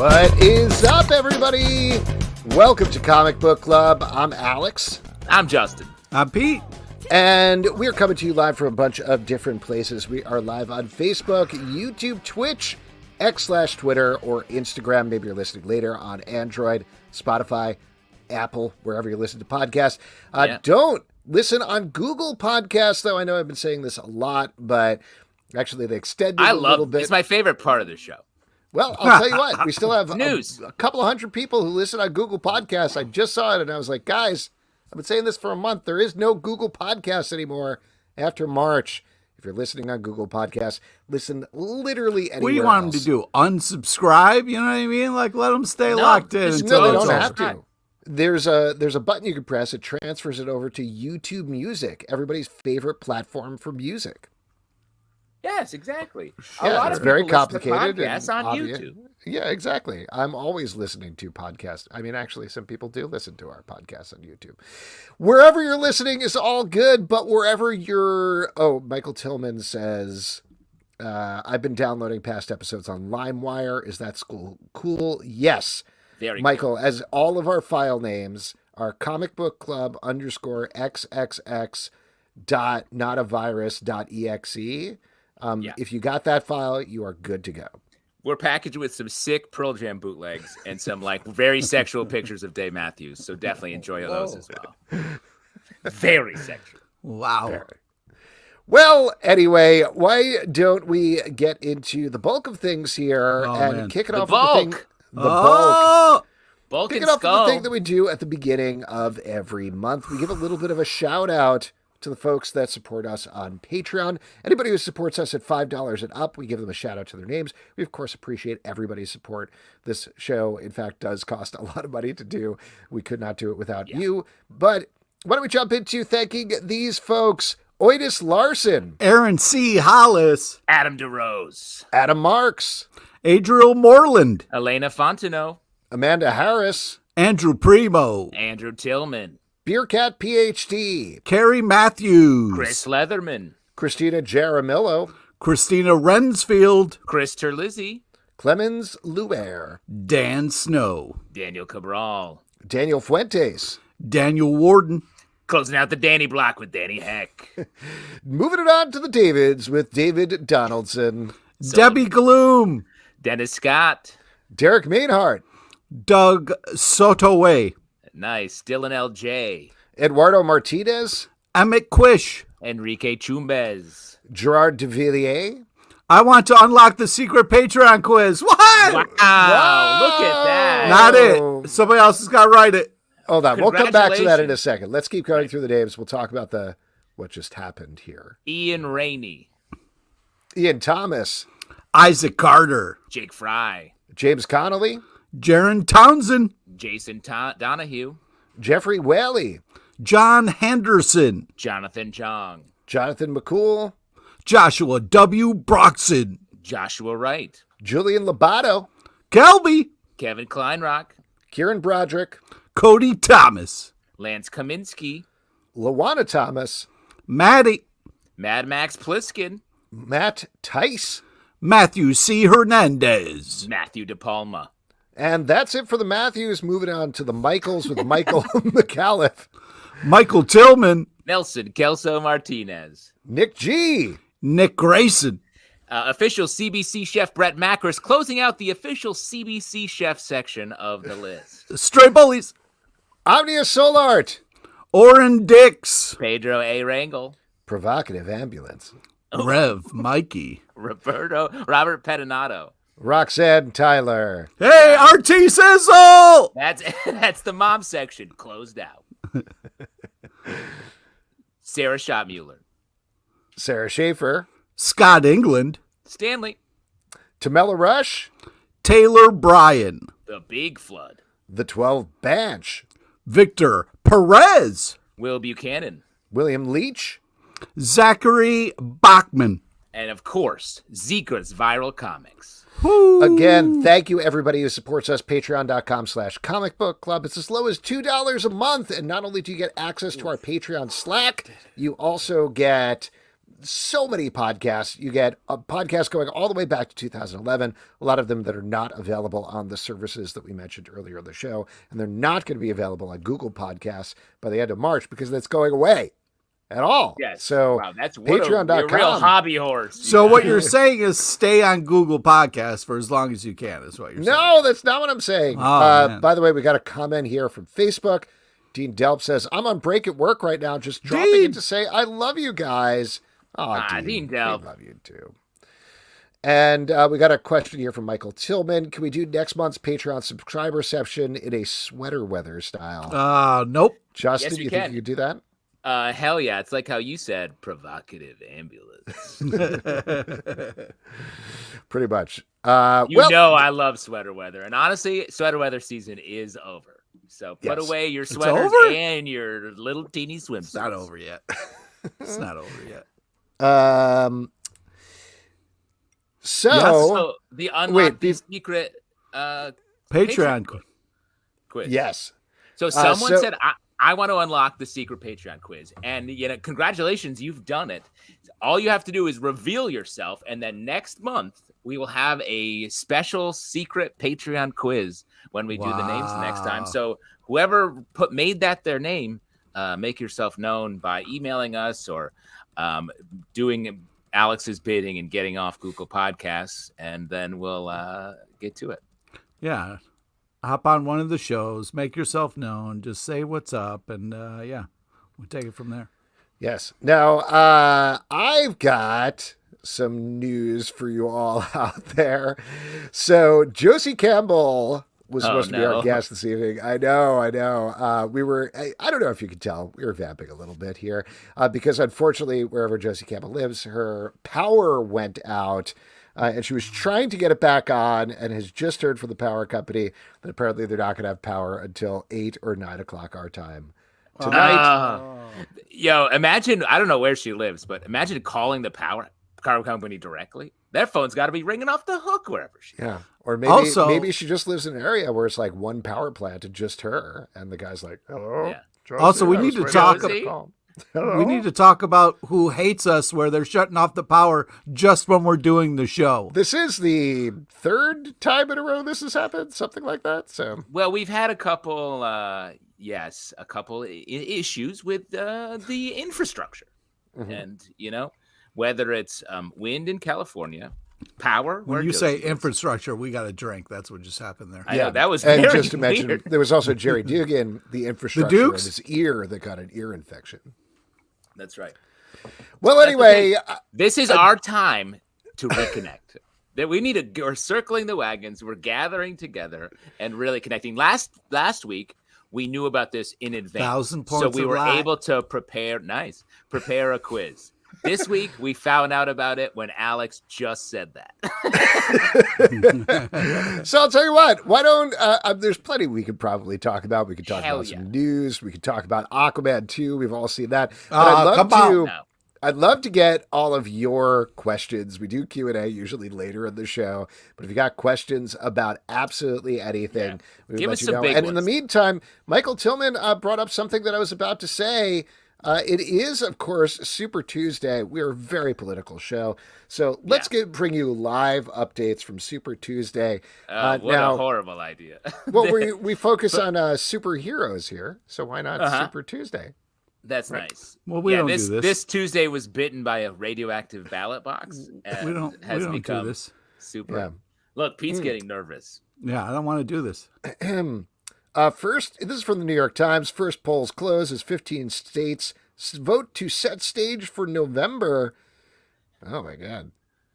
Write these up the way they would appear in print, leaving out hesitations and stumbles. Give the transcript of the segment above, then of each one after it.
What is up, everybody? Welcome to Comic Book Club. I'm Alex. I'm Justin. I'm Pete. And we're coming to you live from a bunch of different places. We are live on Facebook, YouTube, Twitch, X/Twitter, or Instagram. Maybe you're listening later on Android, Spotify, Apple, wherever you listen to podcasts. Don't listen on Google Podcasts, though. I know I've been saying this a lot, but actually they extended a little bit. It's my favorite part of the show. Well, I'll tell you what. We still have News. A couple of hundred people who listen on Google Podcasts. I just saw it, and I was like, guys, I've been saying this for a month. There is no Google Podcasts anymore after March. If you're listening on Google Podcasts, listen literally anywhere. What do you want them to do? Unsubscribe? You know what I mean? Like, let them stay locked in. No, they don't have to. There's a button you can press. It transfers it over to YouTube Music, everybody's favorite platform for music. Yes, exactly. Yeah, a lot it's of very people listen to complicated. podcasts on obvious. YouTube. Yeah, exactly. I'm always listening to podcasts. I mean, actually, some people do listen to our podcasts on YouTube. Wherever you're listening is all good, but wherever you're... Oh, Michael Tillman says, I've been downloading past episodes on LimeWire. Is that cool? Yes. Very Michael, as all of our file names are comicbookclub_xxx.notavirus.exe. If you got that file, you are good to go. We're packaged with some sick Pearl Jam bootlegs and some like very sexual pictures of Dave Matthews. So definitely enjoy those as well. Very sexual. Wow. Very. Well, anyway, why don't we get into the bulk of things here and kick it off with the thing. The bulk. Bulk Kick and it off with skull. the thing that we do at the beginning of every month. We give a little bit of a shout out to the folks that support us on Patreon. Anybody who supports us at $5 and up, we give them a shout out to their names. We, of course, appreciate everybody's support. This show, in fact, does cost a lot of money to do. We could not do it without you. But why don't we jump into thanking these folks? Oidis Larson. Aaron C. Hollis. Adam DeRose. Adam Marks. Adriel Moreland. Elena Fontenot. Amanda Harris. Andrew Primo. Andrew Tillman. Beercat PhD. Carrie Matthews. Chris Leatherman. Christina Jaramillo. Christina Rensfield. Chris Terlizzi. Clemens Luer. Dan Snow. Daniel Cabral. Daniel Fuentes. Daniel Warden. Closing out the Danny block with Danny Heck. Moving it on to the Davids with David Donaldson. Debbie Gloom. Dennis Scott. Derek Mainhart. Doug Sotoway. Nice. Dylan LJ. Eduardo Martinez. Emmett Quish. Enrique Chumbez. Gerard de Villiers. I want to unlock the secret Patreon quiz. What? Wow. Look at that. Not it. Somebody else has got to write it. Hold on. We'll come back to that in a second. Let's keep going through the names. We'll talk about what just happened here. Ian Rainey. Ian Thomas. Isaac Carter. Jake Fry. James Connolly. Jaron Townsend. Jason Donahue. Jeffrey Whaley. John Henderson. Jonathan Chong. Jonathan McCool. Joshua W. Broxson. Joshua Wright. Julian Labato. Kelby. Kevin Kleinrock. Kieran Broderick. Cody Thomas. Lance Kaminsky. Lawana Thomas. Maddie. Mad Max Pliskin. Matt Tice. Matthew C. Hernandez. Matthew DePalma. And that's it for the Matthews. Moving on to the Michaels with Michael McAuliffe. Michael Tillman. Nelson Kelso Martinez. Nick G. Nick Grayson. Official CBC chef Brett Macris closing out the official CBC chef section of the list. Stray Bullies. Omnia Solart. Oren Dix. Pedro A. Rangel. Provocative Ambulance. Rev Mikey. Robert Pedinato. Roxanne Tyler. Hey, RT Sizzle! That's the mom section closed out. Sarah Schottmuller. Sarah Schaefer. Scott England. Stanley. Tamela Rush. Taylor Bryan. The Big Flood. The 12 Banch. Victor Perez. Will Buchanan. William Leach. Zachary Bachman. And of course, Zika's Viral Comics. Woo. Again, thank you everybody who supports us. Patreon.com/Comic Book Club. It's as low as $2 a month. And not only do you get access to our Patreon Slack, you also get so many podcasts. You get a podcast going all the way back to 2011, a lot of them that are not available on the services that we mentioned earlier in the show, and they're not going to be available on Google Podcasts by the end of March because that's going away at all. Yes. So wow, that's patreon.com. a real hobby horse. So what you're saying is stay on Google Podcasts for as long as you can, is what you're saying. No, that's not what I'm saying. Oh, by the way, we got a comment here from Facebook. Dean Delp says, I'm on break at work right now, just dropping Dean. in to say I love you guys. Oh, Dean Delp. We love you too. And we got a question here from Michael Tillman. Can we do next month's Patreon subscriber reception in a sweater weather style? Nope. Justin, Yes, you you think can. you could do that? Hell yeah. It's like how you said, provocative ambulance. Pretty much. You know I love sweater weather. And honestly, sweater weather season is over. So put Yes. away your sweaters over? and your little teeny swimsuits. It's not over yet. It's not over yet. So the unlock the secret Patreon. quiz. yes. So someone so- said, I want to unlock the secret Patreon quiz. And, congratulations, you've done it. All you have to do is reveal yourself. And then next month, we will have a special secret Patreon quiz when we do the names next time. So whoever made that their name, make yourself known by emailing us or doing Alex's bidding and getting off Google Podcasts. And then we'll get to it. Yeah. Hop on one of the shows, make yourself known, just say what's up, and we'll take it from there. Yes. Now, I've got some news for you all out there. So Josie Campbell was supposed to be our guest this evening. I know. We were, I don't know if you could tell, we were vamping a little bit here because unfortunately, wherever Josie Campbell lives, her power went out. And she was trying to get it back on and has just heard from the power company that apparently they're not going to have power until 8 or 9 o'clock our time tonight. Imagine, I don't know where she lives, but imagine calling the power company directly. Their phone's got to be ringing off the hook wherever she is. Yeah. Or maybe she just lives in an area where it's like one power plant and just her. And the guy's like, hello. Yeah. Josie, Also, we need to talk. Hello? We need to talk about who hates us, where they're shutting off the power just when we're doing the show. This is the third time in a row this has happened, something like that. So, Well, we've had a couple, issues with the infrastructure. Mhm. And, whether it's wind in California, power. When you say infrastructure, we got a drink. That's what just happened there. I know, that was and very just to mention, weird. there was also Jerry Dugan, the infrastructure in his ear that got an ear infection. That's right. Well, anyway, This is our time to reconnect. That we're circling the wagons. We're gathering together and really connecting. Last week, we knew about this in advance. 1,000 so points we of were lie. able to prepare a quiz. This week, we found out about it when Alex just said that. So I'll tell you what, why don't, there's plenty we could probably talk about. We could talk Hell about yeah. some news. We could talk about Aquaman 2. We've all seen that. But come on. I'd love to get all of your questions. We do Q&A usually later in the show, but if you got questions about absolutely anything, we would Give let us you some know. big And in the ones. meantime, Michael Tillman brought up something that I was about to say. It is, of course, Super Tuesday. We're a very political show. So let's bring you live updates from Super Tuesday. What now, a horrible idea. well, we focus on superheroes here. So why not Super Tuesday? That's nice. Well, we don't this, do this. This Tuesday was bitten by a radioactive ballot box. And We don't has do become this. super. Yeah. Look, Pete's getting nervous. Yeah, I don't want to do this. First, this is from the New York Times. First polls close as 15 states vote to set stage for November. Oh, my God.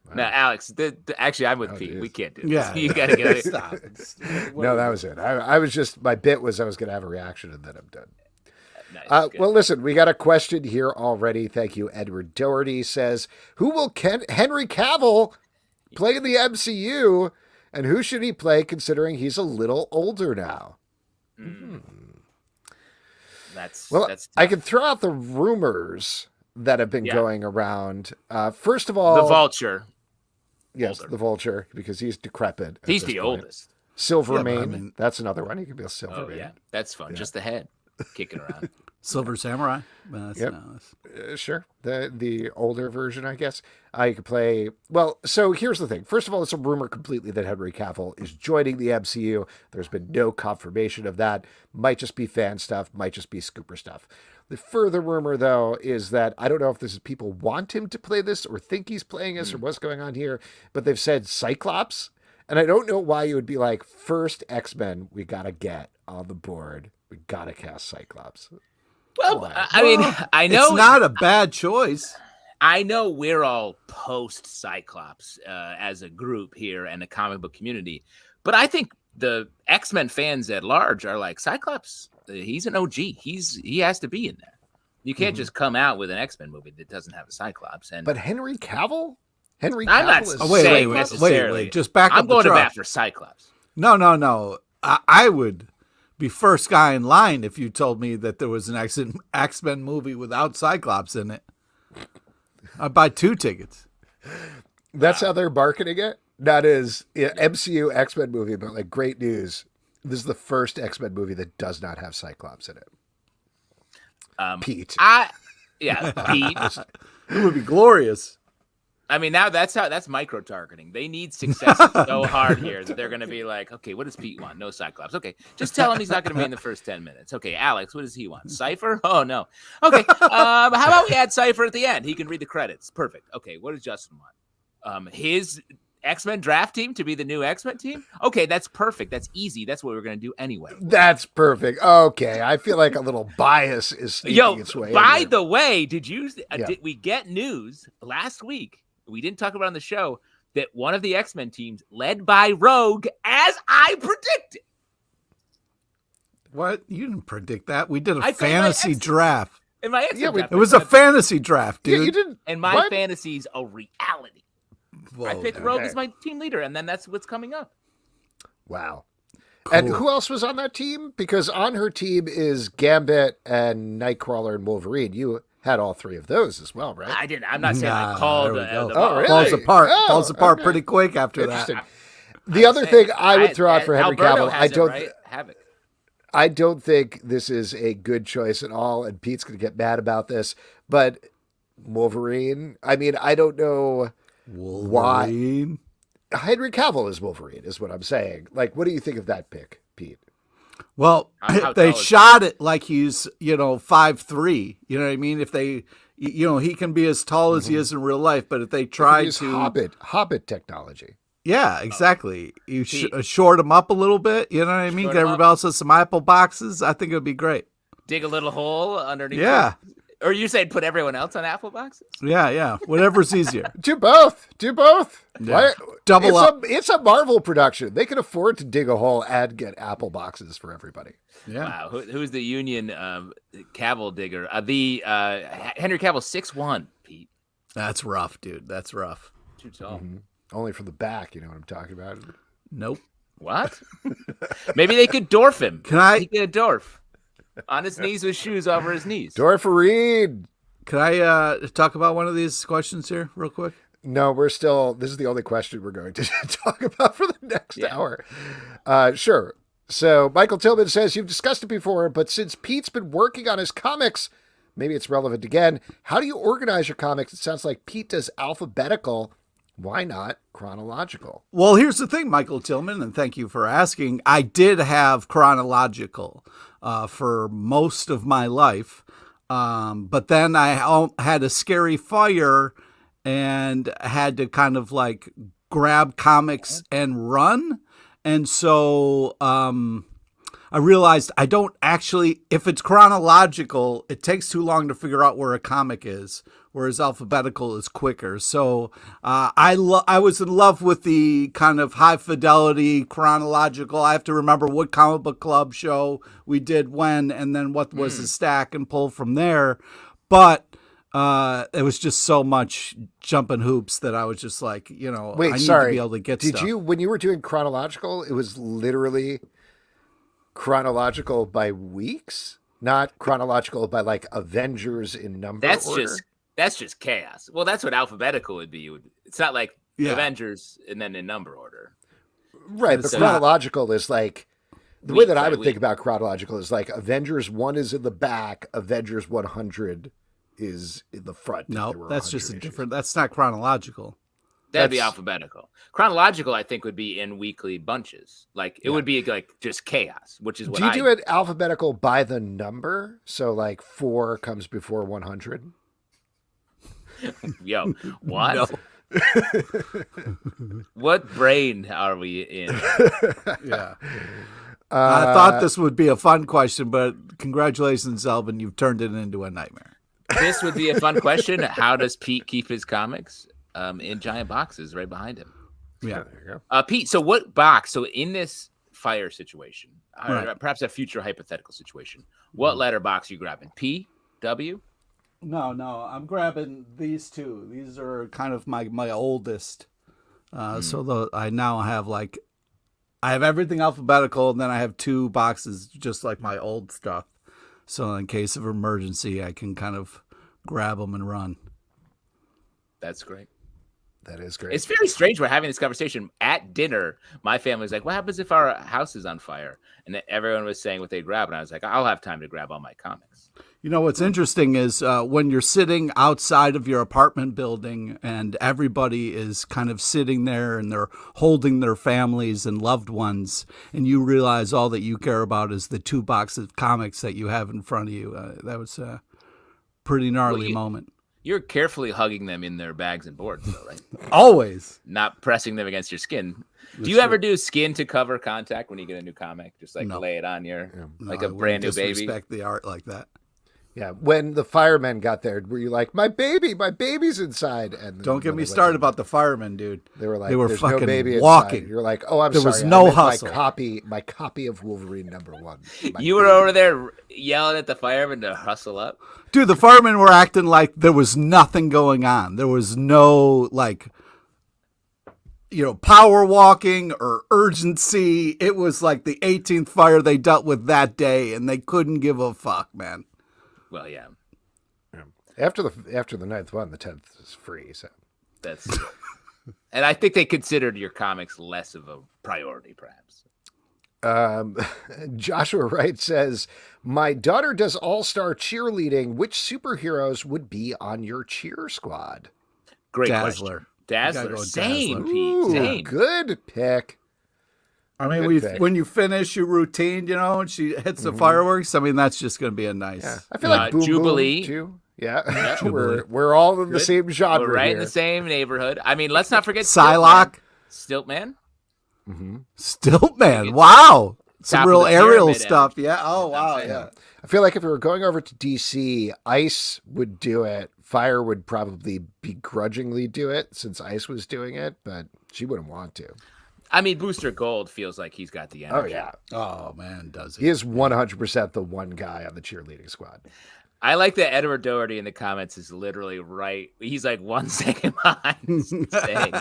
Wow. Now, Alex, actually, I'm with Pete. geez. We can't do this. Yeah. You got to get it. Stop. No, that was it. I was just, my bit was I was going to have a reaction and then I'm done. Nice, good. Well, listen, we got a question here already. Thank you. Edward Doherty says, who will Henry Cavill play in the MCU and who should he play considering he's a little older now? That's I can throw out the rumors that have been going around. First of all, the Vulture. Yes, older. the Vulture, because he's decrepit. He's the oldest. Silvermane, Yeah, but I mean- that's another one. He could be a Silvermane. Oh yeah, that's fun. Just the head kicking around. Silver Samurai. That's, Yep. no, that's- Sure, the older version, I guess. You could play. Well, so here's the thing. First of all, it's a rumor completely that Henry Cavill is joining the MCU. There's been no confirmation of that. Might just be fan stuff. Might just be scooper stuff. The further rumor, though, is that I don't know if this is people want him to play this or think he's playing this or what's going on here, but they've said Cyclops, and I don't know why you would be like, first X-Men we gotta get on the board. We gotta cast Cyclops. Well, Why? I mean, I know it's not a bad choice. I know we're all post Cyclops as a group here and the comic book community, but I think the X-Men fans at large are like, Cyclops, he's an OG. He has to be in there. You can't just come out with an X-Men movie that doesn't have a Cyclops. And But Henry Cavill? Henry I'm not Cavill is Oh, wait, saying wait, necessarily. wait. Just back I'm up the going to truck. bat for Cyclops. No. I would be first guy in line if you told me that there was an X-Men movie without Cyclops in it. I'd buy 2 tickets. That's how they're marketing it. Not as MCU X-Men movie, but like great news. This is the first X-Men movie that does not have Cyclops in it. Pete. Pete. It would be glorious. I mean, now that's micro targeting. They need success so hard here that they're going to be like, okay, what does Pete want? No Cyclops. Okay, just tell him he's not going to be in the first 10 minutes. Okay, Alex, what does he want? Cypher? Oh no. Okay, how about we add Cypher at the end? He can read the credits. Perfect. Okay, what does Justin want? His X-Men draft team to be the new X-Men team? Okay, that's perfect. That's easy. That's what we're going to do anyway. That's perfect. Okay, I feel like a little bias is sneaking its way in by here. the way, did Yeah. we get news last week? We didn't talk about it on the show that one of the X-Men teams, led by Rogue, as I predicted. What? You didn't predict that. We did a I said my fantasy X- draft. In my X-Men draft, It was a fantasy draft, Yeah, dude. you didn't. and my what? fantasy's a reality. I Whoa, picked dude. Rogue as my team leader, and then that's what's coming up. Wow. Cool. And who else was on that team? Because on her team is Gambit and Nightcrawler and Wolverine. You had all 3 of those as well, right? I didn't. I'm not saying I Nah, called there we go. the Oh, ball. really? Falls apart. Oh, Falls apart okay. pretty quick after that. Interesting. The other thing I would throw out for Henry Alberto Cavill, has I it, don't, right? Havoc. I don't think this is a good choice at all, and Pete's going to get mad about this. But Wolverine, I mean, I don't know Wolverine. Henry Cavill is Wolverine, is what I'm saying. Like, what do you think of that pick, Pete? Well, How they tall is shot it like he's, 5'3". You know what I mean? If they, he can be as tall as he is in real life, but if they tried Use to, Hobbit technology. yeah, exactly. You short him up a little bit. You know what I mean? Short Get him everybody else has some apple boxes. I think it would be great. Dig a little hole underneath. Yeah. Or you said put everyone else on apple boxes? Yeah. Whatever's easier. Do both. Yeah. Why- Double it's up. It's a Marvel production. They can afford to dig a hole and get apple boxes for everybody. Yeah. Wow. Who's the Union Cavill digger? Henry Cavill 6'1", Pete. That's rough, dude. That's rough. Too tall. Only from the back, you know what I'm talking about. Nope. What? Maybe they could dwarf him. Can I- He could dwarf. On his knees with shoes over his knees. Dorfarine. Can I talk about one of these questions here real quick? No, this is the only question we're going to talk about for the next Yeah. hour. Sure. So Michael Tillman says, you've discussed it before, but since Pete's been working on his comics, maybe it's relevant again. How do you organize your comics? It sounds like Pete does alphabetical. Why not chronological? Well, here's the thing, Michael Tillman, and thank you for asking. I did have chronological for most of my life, but then I had a scary fire and had to kind of like grab comics and run. And so I realized I don't actually, if it's chronological, it takes too long to figure out where a comic is, whereas alphabetical is quicker. So I was in love with the kind of high fidelity chronological. I have to remember what comic book club show we did when, and then what was the stack and pull from there. But it was just so much jumping hoops that I was just like, Wait, I need sorry. to be able to get Did stuff. you, when you were doing chronological, it was literally chronological by weeks, not chronological by like Avengers in number order? That's just chaos. Well, that's what alphabetical would be. It's not like Yeah. Avengers and then in number order. Right, but It's chronological is like The way that I would think about chronological is like Avengers 1 is in the back, Avengers 100 is in the front. No, that's just a different. That's not chronological. That'd be alphabetical. Chronological, I think, would be in weekly bunches. Like it would be like just chaos, which is what. Do you do it alphabetical by the number? So like 4 comes before 100. Yo, what? No. What brain are we in? Yeah. I thought this would be a fun question, but congratulations, Elvin. You've turned it into a nightmare. This would be a fun question. How does Pete keep his comics in giant boxes right behind him? Yeah. There you go. Pete, so what box? So in this fire situation, Right. perhaps a future hypothetical situation, what letter box are you grabbing? P, W? No, I'm grabbing these two. These are kind of my oldest. So I now have I have everything alphabetical, and then I have 2 boxes just like my old stuff. So in case of emergency, I can kind of grab them and run. That's great. That is great. It's very strange we're having this conversation at dinner. My family was like, what happens if our house is on fire? And then everyone was saying what they grab. And I was like, I'll have time to grab all my comics. You know, what's interesting is when you're sitting outside of your apartment building and everybody is kind of sitting there and they're holding their families and loved ones, and you realize all that you care about is the 2 boxes of comics that you have in front of you. That was a pretty gnarly moment. You're carefully hugging them in their bags and boards, though, right? Always. Not pressing them against your skin. Do you ever do skin to cover contact when you get a new comic? Just like lay it on your, like a brand new baby? Respect the art like that. Yeah, when the firemen got there, were you like, my baby's inside? And don't get me started about the firemen, dude. They were like, they were there's fucking no baby walking. inside. You're like, oh, I'm there sorry. Was no I meant hustle. My copy of Wolverine #1. You were over there yelling at the firemen to hustle up? Dude, the firemen were acting like there was nothing going on. There was no, power walking or urgency. It was like the 18th fire they dealt with that day, and they couldn't give a fuck, man. Well, yeah. After the 9th one, the 10th is free. So that's, and I think they considered your comics less of a priority, perhaps. Joshua Wright says, my daughter does all-star cheerleading. Which superheroes would be on your cheer squad? Great Dazzler. question. Dazzler. Same, Pete. Ooh, Same. Good pick. I mean, when you finish your routine, and she hits the fireworks, I mean, that's just going to be a nice. Yeah. I feel like Boom Jubilee Boom too. Yeah, Jubilee. we're all in the same genre. We're right here. in the same neighborhood. I mean, let's not forget Psylocke. Stiltman. Stiltman. Wow. Some Top of real the aerial pyramid stuff. end. Yeah. Oh, wow. Yeah. I feel like if we were going over to DC, Ice would do it. Fire would probably begrudgingly do it since Ice was doing it, but she wouldn't want to. I mean, Booster Gold feels like he's got the energy. Oh, yeah. Oh, man, does he? He is 100% the one guy on the cheerleading squad. I like that Edward Doherty in the comments is literally right. He's like 1 second behind saying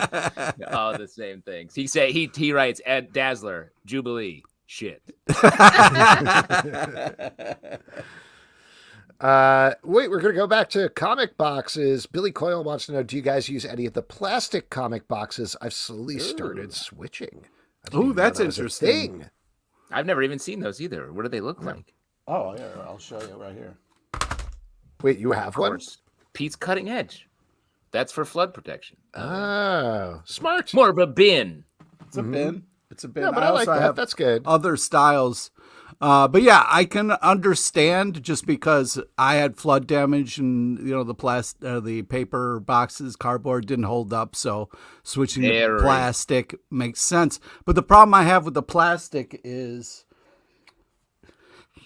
all the same things. He writes Ed Dazzler, Jubilee, shit. Wait, we're going to go back to comic boxes. Billy Coyle wants to know, do you guys use any of the plastic comic boxes? I've slowly started switching. Ooh, that's that was a interesting. thing. I've never even seen those either. What do they look like? Oh, yeah. I'll show you right here. Wait, you have Of one? course. Pete's cutting edge. That's for flood protection. Oh, smart. More of a bin. It's a bin. It's a bin. Yeah, but I like also that. have That's good. other styles. But yeah, I can understand just because I had flood damage and the paper boxes, cardboard didn't hold up, so switching to plastic makes sense. But the problem I have with the plastic is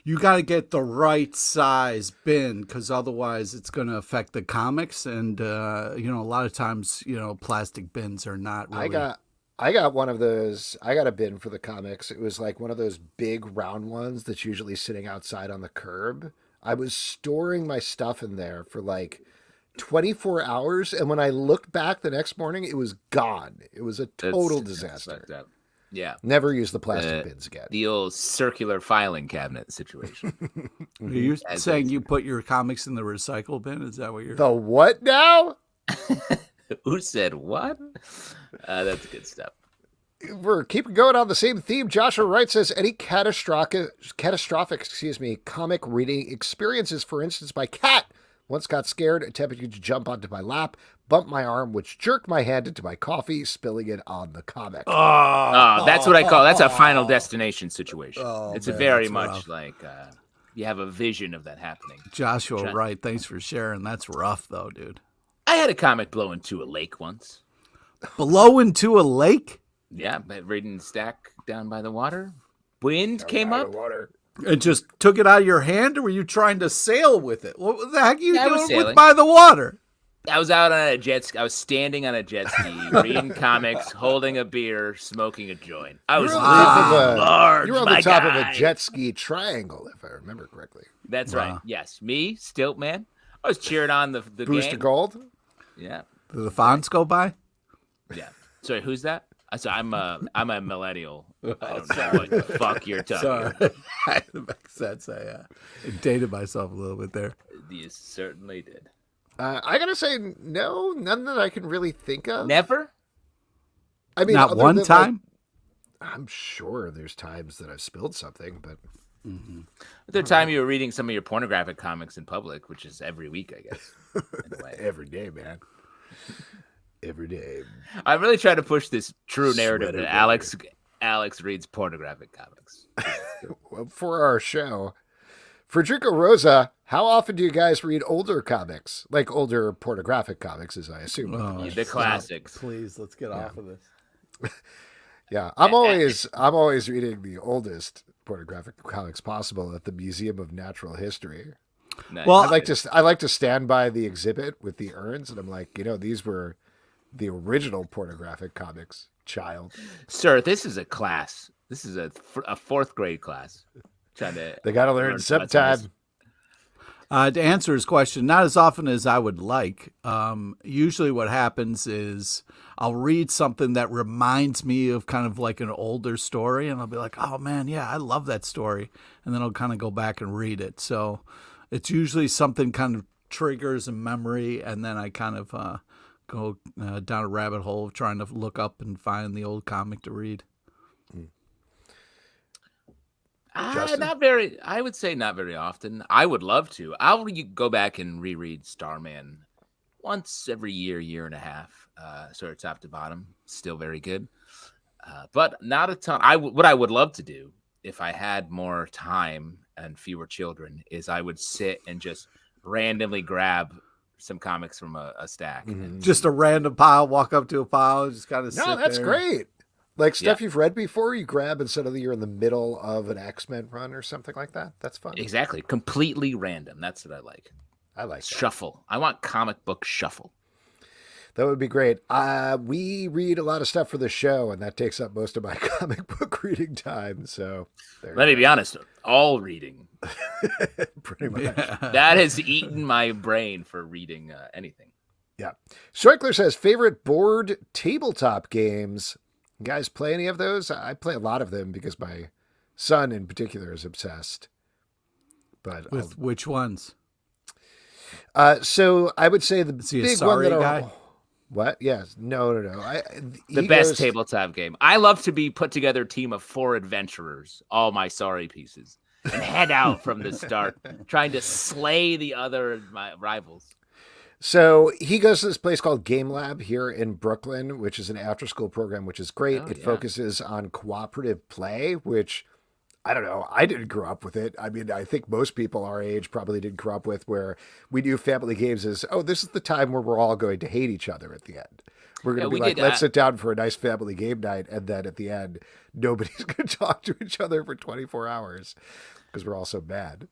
you got to get the right size bin because otherwise it's going to affect the comics. And a lot of times plastic bins are not really. I got one of those. I got a bin for the comics. It was like one of those big round ones that's usually sitting outside on the curb. I was storing my stuff in there for like 24 hours. And when I looked back the next morning, it was gone. It was a total disaster. Yeah. Never use the plastic bins again. The old circular filing cabinet situation. Are you saying you put your comics in the recycle bin? Is that what you're... The what now? Who said what? That's good stuff. we're keeping going on the same theme. Joshua Wright says, any catastrophic, comic reading experiences, for instance, my cat once got scared, attempted to jump onto my lap, bumped my arm, which jerked my hand into my coffee, spilling it on the comic. That's what I call, that's a Final Destination situation. It's man, very that's much rough. like you have a vision of that happening. Joshua Wright, thanks for sharing. That's rough, though, dude. I had a comic blow into a lake once. Blow into a lake? Yeah, but reading stack down by the water. Wind came up. It just took it out of your hand, or were you trying to sail with it? What the heck are you I was doing sailing. with by the water? I was out on a jet ski. I was standing on a jet ski, reading comics, holding a beer, smoking a joint. I was large, you were on my the top guy. of a jet ski triangle, if I remember correctly. That's right. Yes, me, Stiltman. I was cheering on the Booster gang. Gold? Yeah, Did the fonts go by? yeah. Sorry, who's that? So I'm a millennial. I don't know what the fuck you're talking about. Sorry. That makes sense. I dated myself a little bit there. You certainly did. I gotta say, no, none that I can really think of. Never? I mean, Not other one than, time? I'm sure there's times that I've spilled something, but The time you were reading some of your pornographic comics in public, which is every week, I guess. Anyway. every day, man. Every day. I really try to push this true narrative Sweater that Alex reads pornographic comics. Well, for our show, Frederico Rosa, how often do you guys read older comics? Like older pornographic comics, as I assume. The classics. Please, let's get off of this. Yeah, I'm always reading the oldest pornographic comics possible at the Museum of Natural History. Nice. Well, I like to stand by the exhibit with the urns, and I'm like, these were the original pornographic comics, child. Sir, this is a class. This is a fourth grade class. They got to learn sometime. To answer his question, not as often as I would like. Usually what happens is I'll read something that reminds me of kind of like an older story, and I'll be like, oh man, yeah, I love that story. And then I'll kind of go back and read it. So it's usually something kind of triggers a memory, and then I kind of go down a rabbit hole of trying to look up and find the old comic to read. Not very. I would say not very often. I would love to. I'll go back and reread Starman once every year and a half, sort of top to bottom. Still very good, but not a ton. What I would love to do if I had more time and fewer children is I would sit and just randomly grab some comics from a stack. Mm-hmm. Just a random pile, walk up to a pile, just kind of sit No, that's there. great. Like stuff you've read before, you grab and suddenly you're in the middle of an X-Men run or something like that. That's fun. Exactly. Completely random. That's what I like. I like that. Shuffle. I want comic book shuffle. That would be great. We read a lot of stuff for the show, and that takes up most of my comic book reading time. So let me be honest, all reading. Pretty much. Yeah. That has eaten my brain for reading anything. Yeah. Strickler says, favorite board tabletop games. You guys play any of those? I play a lot of them because my son in particular is obsessed. But With which ones? so I would say the Is he a big sorry one that guy? are what? Yes. No. The best tabletop game. I love to be put together a team of 4 adventurers, all my sorry pieces, and head out from the start, trying to slay my rivals. So he goes to this place called Game Lab here in Brooklyn, which is an after-school program, which is great. It focuses on cooperative play, which, I don't know, I didn't grow up with it. I mean, I think most people our age probably didn't grow up with where we knew family games as, this is the time where we're all going to hate each other at the end. We're going to be like, let's sit down for a nice family game night. And then at the end, nobody's going to talk to each other for 24 hours because we're all so mad.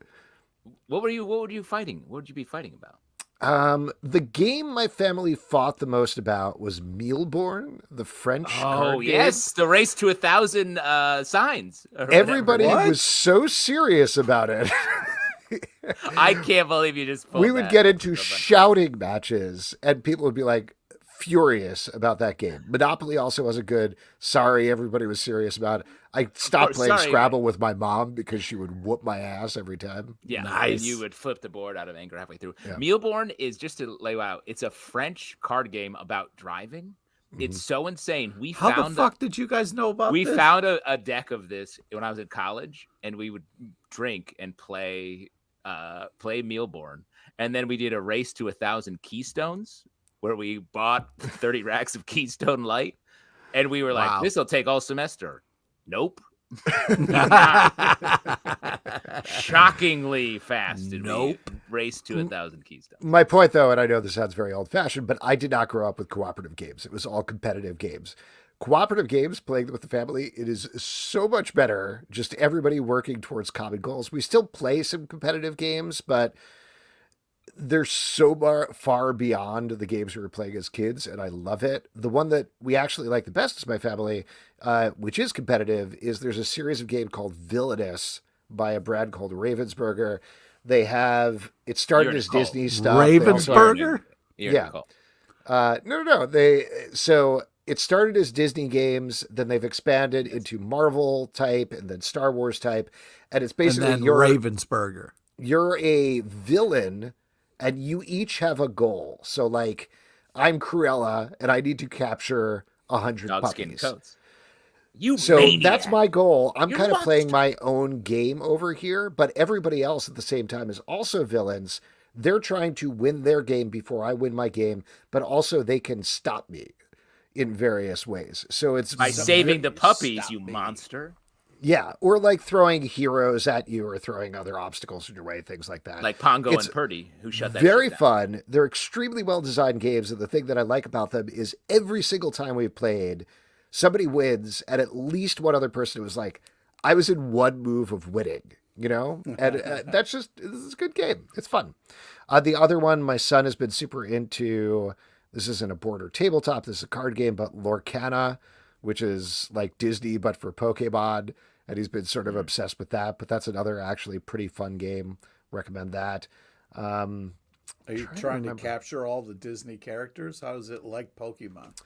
What were you fighting? What would you be fighting about? The game my family fought the most about was Mealborn, the French card game. Yes, the race to 1,000 signs. Everybody was so serious about it. I can't believe you just pulled We would get into shouting matches, and people would be like furious about that game. Monopoly also wasn't good. Sorry, everybody was serious about it. I stopped playing Scrabble with my mom because she would whoop my ass every time. Yeah, nice. And you would flip the board out of anger halfway through. Yeah. Mealborn is, just to lay out, it's a French card game about driving, It's so insane. We How found the fuck did you guys know about we this? found a deck of this when I was at college, and we would drink and play Mealborn, and then we did a race to 1,000 Keystones, where we bought 30 racks of Keystone Light, and we were like, Wow. "This will take all semester." Nope. Shockingly fast. Did we race to 1,000 Keystones. My point, though, and I know this sounds very old-fashioned, but I did not grow up with cooperative games. It was all competitive games. Cooperative games, playing with the family, it is so much better. Just everybody working towards common goals. We still play some competitive games, but they're so far beyond the games we were playing as kids, and I love it. The one that we actually like the best as my family, which is competitive, is there's a series of game called Villainous by a brand called Ravensburger. It started as Disney stuff. Ravensburger? Yeah. No. So it started as Disney games, then they've expanded into Marvel type and then Star Wars type, and it's basically Ravensburger. You're a villain, and you each have a goal. So, like, I'm Cruella, and I need to capture 100 puppies. Coats. That's my goal. I'm kind of monster. playing my own game over here, but everybody else at the same time is also villains. They're trying to win their game before I win my game, but also they can stop me in various ways. So it's by saving the puppies, you monster. Yeah, or like throwing heroes at you or throwing other obstacles in your way, things like that. Like Pongo and Purdy, who shut that very shit down. fun. They're extremely well-designed games, and the thing that I like about them is every single time we've played, somebody wins, and at least one other person was like, I was in one move of winning, you know? And this is a good game. It's fun. The other one, my son has been super into, this isn't a board or tabletop, this is a card game, but Lorcana, which is like Disney, but for Pokemon. And he's been sort of obsessed with that, but that's another actually pretty fun game. Recommend that. Are you trying to capture all the Disney characters? How is it like Pokemon?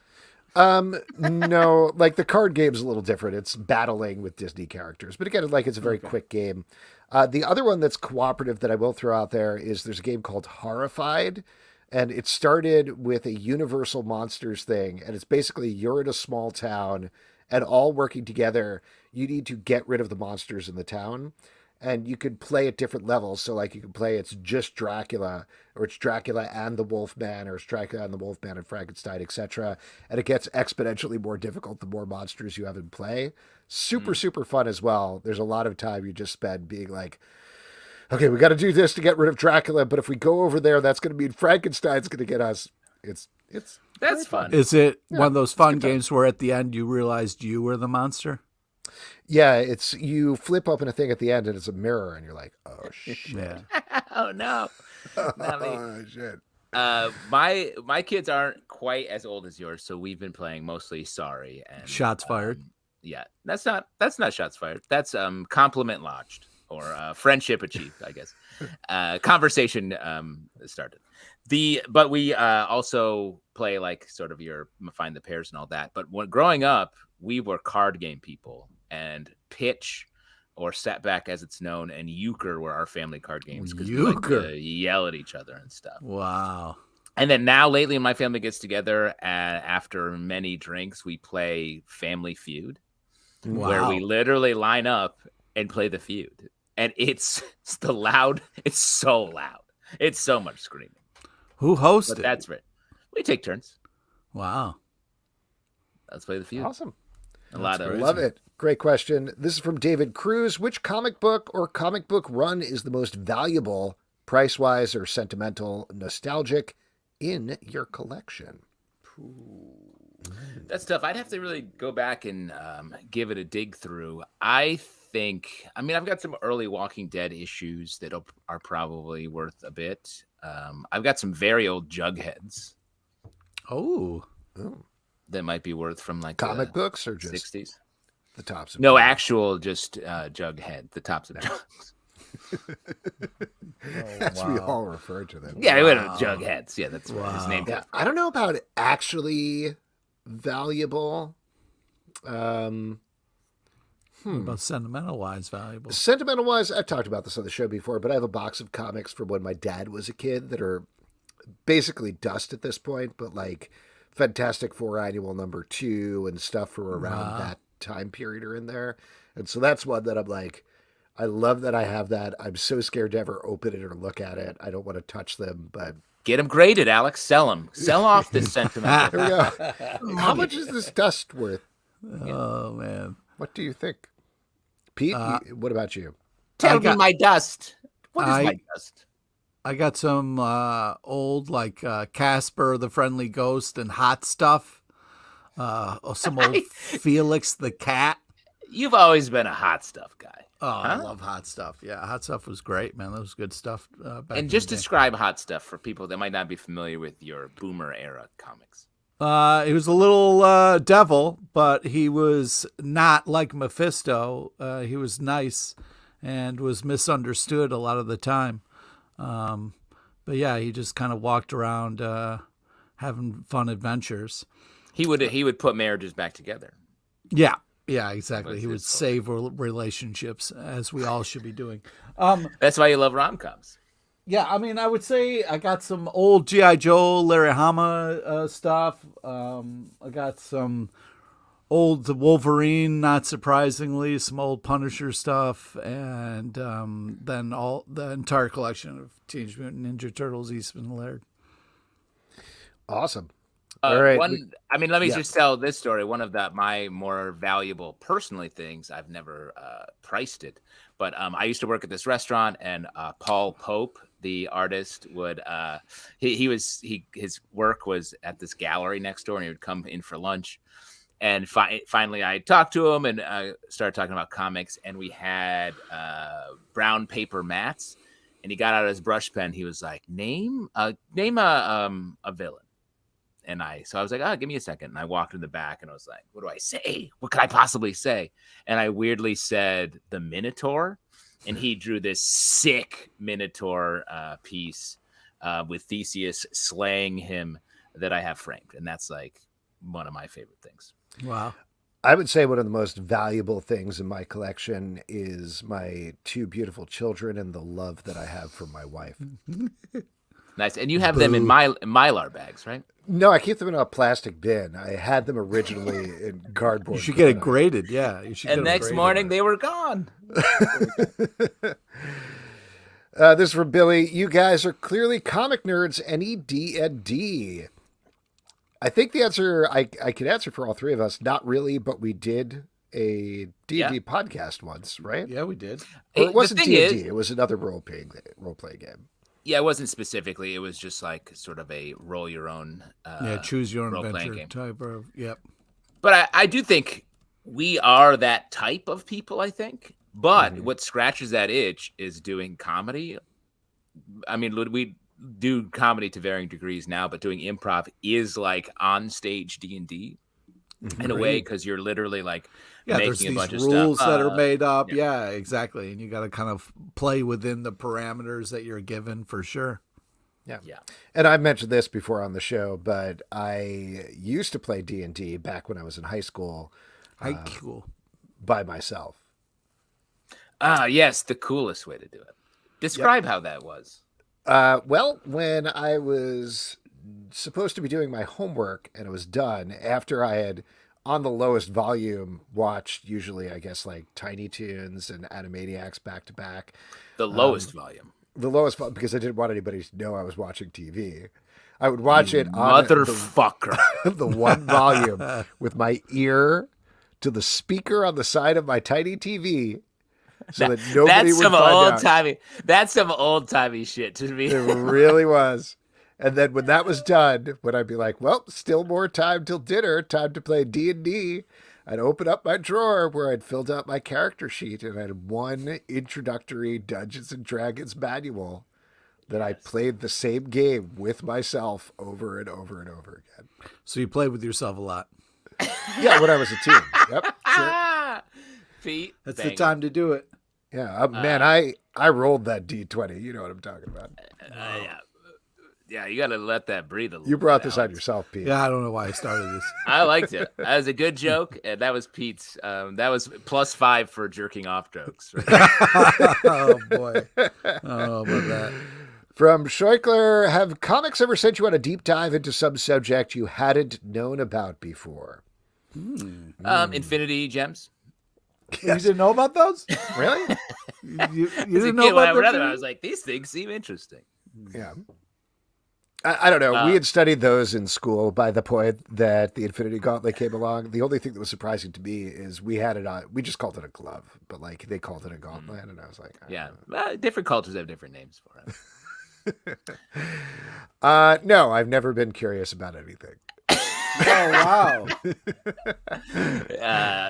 No, like the card game's a little different. It's battling with Disney characters, but again, it's a very quick game. The other one that's cooperative that I will throw out there is there's a game called Horrified, and it started with a Universal Monsters thing, and it's basically you're in a small town and all working together. You need to get rid of the monsters in the town, and you could play at different levels. So like you can play it's just Dracula, or it's Dracula and the Wolfman, or it's Dracula and the Wolfman and Frankenstein, etc. And it gets exponentially more difficult the more monsters you have in play. Super fun as well. There's a lot of time you just spend being like, okay, we got to do this to get rid of Dracula, but if we go over there, that's going to mean Frankenstein's going to get us. That's fun. Is it one of those fun games where at the end you realized you were the monster? Yeah, it's you flip open a thing at the end and it's a mirror and you're like, oh shit. Yeah. Oh no. Oh shit. My kids aren't quite as old as yours, so we've been playing mostly Sorry and Shots fired. Yeah, that's not shots fired. That's compliment lodged or friendship achieved, I guess. Conversation started. But we also play like sort of your find the pairs and all that. But when growing up, we were card game people, and Pitch or Setback as it's known and Euchre were our family card games because we like to yell at each other and stuff. Wow. And then now lately my family gets together and after many drinks, we play Family Feud where we literally line up and play the feud. And it's so loud. It's so much screaming. Who hosts But it? that's right. We take turns. Wow. Let's play the feud. Awesome. Love it. Great question. This is from David Cruz. Which comic book or comic book run is the most valuable, price-wise or sentimental, nostalgic in your collection? That's tough. I'd have to really go back and give it a dig through. I've got some early Walking Dead issues that are probably worth a bit. I've got some very old Jugheads. Oh. That might be worth from like comic books or just 60s. The tops of no, actual just Jughead, the tops of jugs. That's we all refer to them. Yeah, we have Jugheads. Yeah, that's what his name. Yeah, I don't know about actually valuable. About sentimental wise valuable. Sentimental wise, I've talked about this on the show before, but I have a box of comics from when my dad was a kid that are basically dust at this point, but like Fantastic Four Annual #2 and stuff from around that time period are in there. And so that's one that I'm like, I love that I have that. I'm so scared to ever open it or look at it. I don't want to touch them, but Get them graded, Alex. Sell them. Sell off this sentiment. here we go. How much is this dust worth? Oh, man. What do you think? Pete, what about you? Tell me my dust. What is my dust? I got some old, like Casper the Friendly Ghost and Hot Stuff. Some old Felix the Cat. You've always been a hot stuff guy. Oh, I love Hot Stuff. Yeah, Hot Stuff was great, man. That was good stuff. And just describe Hot Stuff for people that might not be familiar with your Boomer era comics. He was a little devil, but he was not like Mephisto. He was nice and was misunderstood a lot of the time. But yeah, he just kind of walked around having fun adventures. He would put marriages back together. Yeah, exactly. He would save relationships, as we all should be doing. That's why you love rom-coms. Yeah, I mean, I would say I got some old G.I. Joe, Larry Hama stuff. I got some old Wolverine, not surprisingly, some old Punisher stuff, and then the entire collection of Teenage Mutant Ninja Turtles, Eastman and Laird. Awesome. All right. Let me just tell this story. One of my more valuable personally things, I've never priced it, but I used to work at this restaurant, and Paul Pope, the artist, would his work was at this gallery next door, and he would come in for lunch. And finally, I talked to him and started talking about comics, and we had brown paper mats, and he got out his brush pen. He was like, "Name a villain." And so I was like, "Oh, give me a second." And I walked in the back, and I was like, "What do I say? What could I possibly say?" And I weirdly said the Minotaur, and he drew this sick Minotaur piece with Theseus slaying him that I have framed, and that's like one of my favorite things. Wow. I would say one of the most valuable things in my collection is my 2 beautiful children and the love that I have for my wife. Nice. And you have them in Mylar bags, right? No, I keep them in a plastic bin. I had them originally in cardboard. You should get it graded. Yeah. You should. And next morning they were gone. This is from Billy. You guys are clearly comic nerds. Any D&D? I think the answer I can answer for all 3 of us. Not really, but we did a D&D podcast once, right? Yeah, we did. Or it wasn't D&D. It was another role-playing game. Yeah, it wasn't specifically. It was just like sort of a roll your own. Choose your own adventure game type of. Yep. But I do think we are that type of people. I think. But what scratches that itch is doing comedy. I mean, we do comedy to varying degrees now, but doing improv is like on stage D&D in a way, because you're literally like making a bunch of rules stuff that are made up. Yeah, exactly. And you got to kind of play within the parameters that you're given, for sure. Yeah. And I mentioned this before on the show, but I used to play D&D back when I was in high school. Cool. By myself. Yes, the coolest way to do it. Describe how that was. Well, when I was supposed to be doing my homework and it was done, after I had, on the lowest volume, watched usually, I guess, like Tiny Toons and Animaniacs back to back. The lowest volume. The lowest volume, because I didn't want anybody to know I was watching TV. I would watch it on motherfucker. the one volume with my ear to the speaker on the side of my tiny TV, so that nobody would find out. That's some old timey shit to me. It really was. And then when that was done, when I'd be like, well, still more time till dinner, time to play D&D, I'd open up my drawer where I'd filled out my character sheet, and I had one introductory Dungeons and Dragons manual that I played the same game with myself over and over and over again. So you played with yourself a lot. Yeah, when I was a teen. Yep. Sure. Feet. That's the time to do it. Yeah, man, I rolled that D20. You know what I'm talking about. Yeah, you got to let that breathe a little. You brought this on yourself, Pete. Yeah, I don't know why I started this. I liked it. That was a good joke, and that was Pete's. That was +5 for jerking off jokes. Right? Oh boy, I don't know about that. From Scheuchler, have comics ever sent you on a deep dive into some subject you hadn't known about before? Infinity Gems. You didn't know about those? Really? You As a didn't know kid, when I about read them, I them? was like, these things seem interesting. Yeah. I don't know. We had studied those in school by the point that the Infinity Gauntlet came along. The only thing that was surprising to me is we had it on, we just called it a glove, but like they called it a gauntlet. And I was like, Yeah. Different cultures have different names for it. No, I've never been curious about anything. Oh, wow.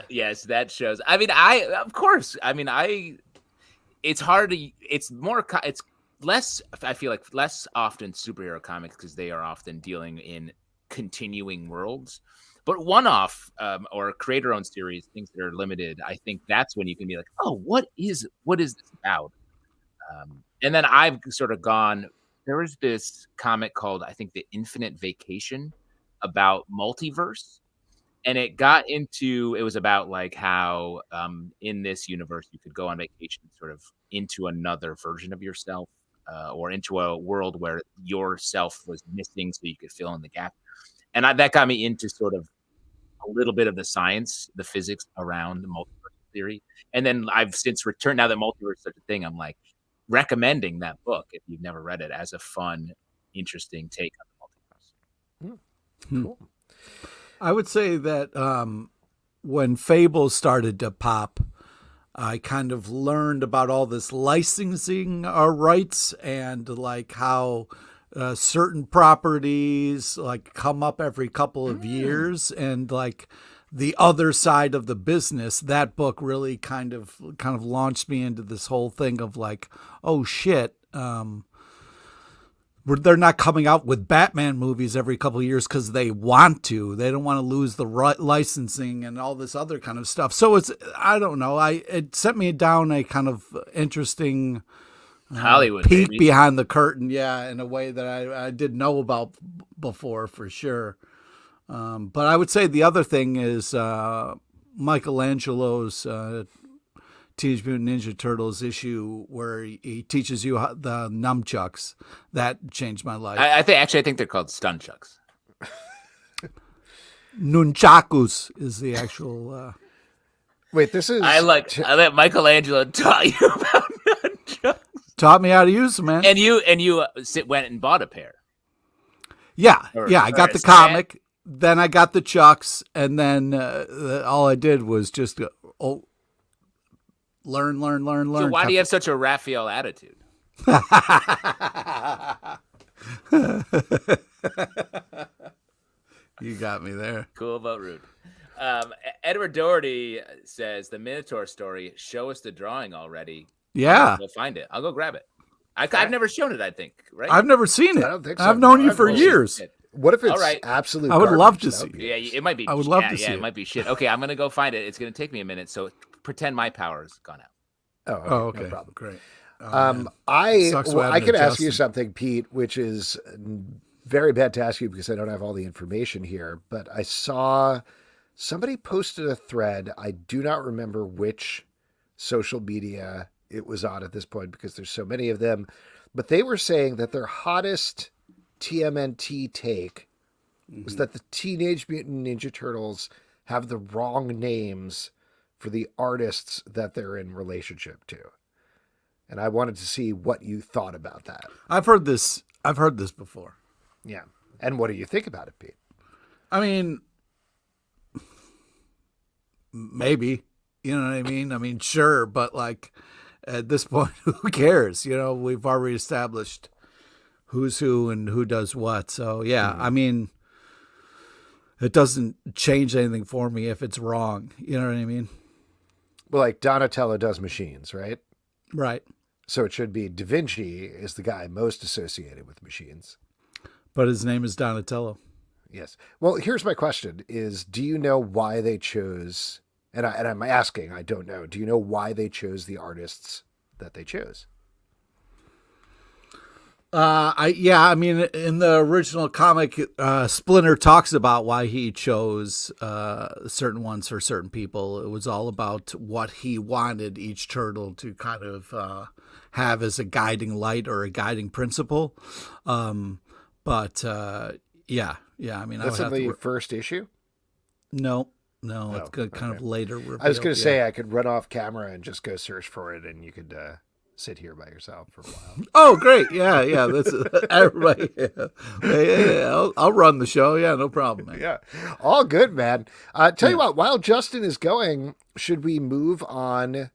Yes, that shows. I mean, of course. I mean, it's hard to, it's less, I feel like less often superhero comics because they are often dealing in continuing worlds. But one-off or creator-owned series, things that are limited, I think that's when you can be like, oh, what is this about? And then I've sort of gone, there was this comic called, I think, The Infinite Vacation about multiverse. And it was about like how in this universe you could go on vacation sort of into another version of yourself or into a world where yourself was missing so you could fill in the gap. And that got me into sort of a little bit of the science, the physics around the multiverse theory. And then I've since returned, now that multiverse is such a thing, I'm like recommending that book if you've never read it as a fun, interesting take on the multiverse. Cool. I would say that when Fable started to pop, I kind of learned about all this licensing rights and like how certain properties like come up every couple of years, and like the other side of the business. That book really kind of launched me into this whole thing of like, oh shit. They're not coming out with Batman movies every couple of years because they want to. They don't want to lose the licensing and all this other kind of stuff. So I don't know. It sent me down a kind of interesting Hollywood peek baby. behind the curtain. Yeah, in a way that I didn't know about before for sure. But I would say the other thing is Michelangelo's Teenage Mutant Ninja Turtles issue where he teaches you the nunchucks. That changed my life. I think they're called stunchucks. Nunchakus is the actual. Wait, this is. I let Michelangelo taught you about nunchucks. Taught me how to use them, man. And you went and bought a pair. Yeah, Or I got a the set. comic, then I got the chucks, and then all I did was just learn. So why do you have such a Raphael attitude? You got me there. Cool but rude. Edward Doherty says the Minotaur story. Show us the drawing already. Yeah. We'll find it. I'll go grab it. I've never shown it. I think. Right. I've never seen it. I don't think so. I've known you I've for only years. What if it's All right. absolute? I would love garbage? to That see would be- Yeah, it might be. I would love to see Yeah, it. it might be shit. Okay, I'm gonna go find it. It's gonna take me a minute. So pretend my power's gone out. Oh, Okay. No problem. Great. I Sucks well, what I happened can to ask you Justin. something, Pete, which is very bad to ask you because I don't have all the information here. But I saw somebody posted a thread. I do not remember which social media it was on at this point because there's so many of them. But they were saying that their hottest TMNT take was that the Teenage Mutant Ninja Turtles have the wrong names for the artists that they're in relationship to. And I wanted to see what you thought about that. I've heard this before. Yeah. And what do you think about it, Pete? I mean, maybe, you know what I mean? I mean, sure, but like at this point, who cares? You know, we've already established who's who and who does what. So yeah, I mean, it doesn't change anything for me if it's wrong. You know what I mean? Well, like Donatello does machines, right? Right. So it should be Da Vinci is the guy most associated with machines. But his name is Donatello. Yes. Well, here's my question is, do you know why they chose, and I'm asking, I don't know, do you know why they chose the artists that they chose? I mean, in the original comic, Splinter talks about why he chose certain ones for certain people. It was all about what he wanted each turtle to kind of have as a guiding light or a guiding principle. But yeah. I mean, That's in the first issue? No, it's good, kind of later reveal. I was going to say I could run off camera and just go search for it, and you could sit here by yourself for a while. Oh, great. Yeah. That's everybody. Yeah. I'll run the show. Yeah, no problem, man. Yeah. All good, man. Tell you what, while Justin is going, should we move on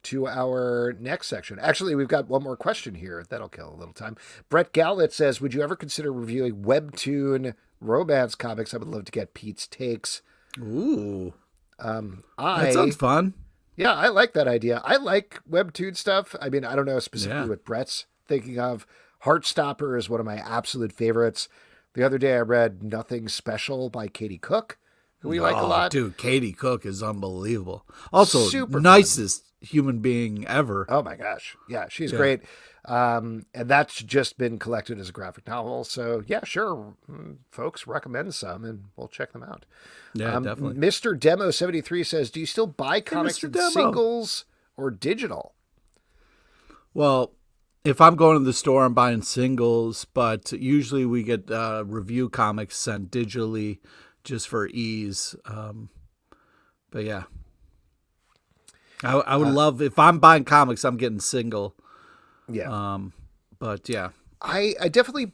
to our next section? Actually, we've got one more question here. That'll kill a little time. Brett Gallett says, would you ever consider reviewing webtoon romance comics? I would love to get Pete's takes. Ooh. That sounds fun. Yeah, I like that idea. I like webtoon stuff. I mean, I don't know specifically what Brett's thinking of. Heartstopper is one of my absolute favorites. The other day I read Nothing Special by Katie Cook, who we like a lot. Dude, Katie Cook is unbelievable. Also, super nicest human being ever. Oh my gosh. Yeah, she's great. And that's just been collected as a graphic novel. So yeah, sure. Folks, recommend some and we'll check them out. Yeah, definitely. Mr. Demo 73 says, do you still buy comics in singles or digital? Well, if I'm going to the store, I'm buying singles, but usually we get review comics sent digitally just for ease. But yeah, I would love, if I'm buying comics, I'm getting single. Yeah. But yeah, I definitely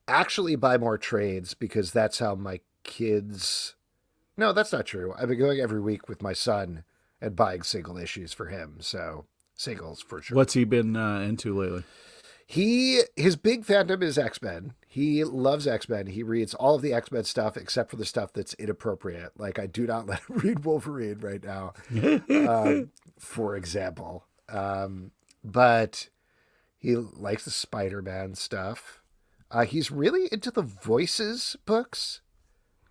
actually buy more trades because that's how my kids. No, that's not true. I've been going every week with my son and buying single issues for him. So singles for sure. What's he been into lately? His big fandom is X-Men. He loves X-Men. He reads all of the X-Men stuff except for the stuff that's inappropriate. Like I do not let him read Wolverine right now, for example. But he likes the Spider-Man stuff. He's really into the Voices books.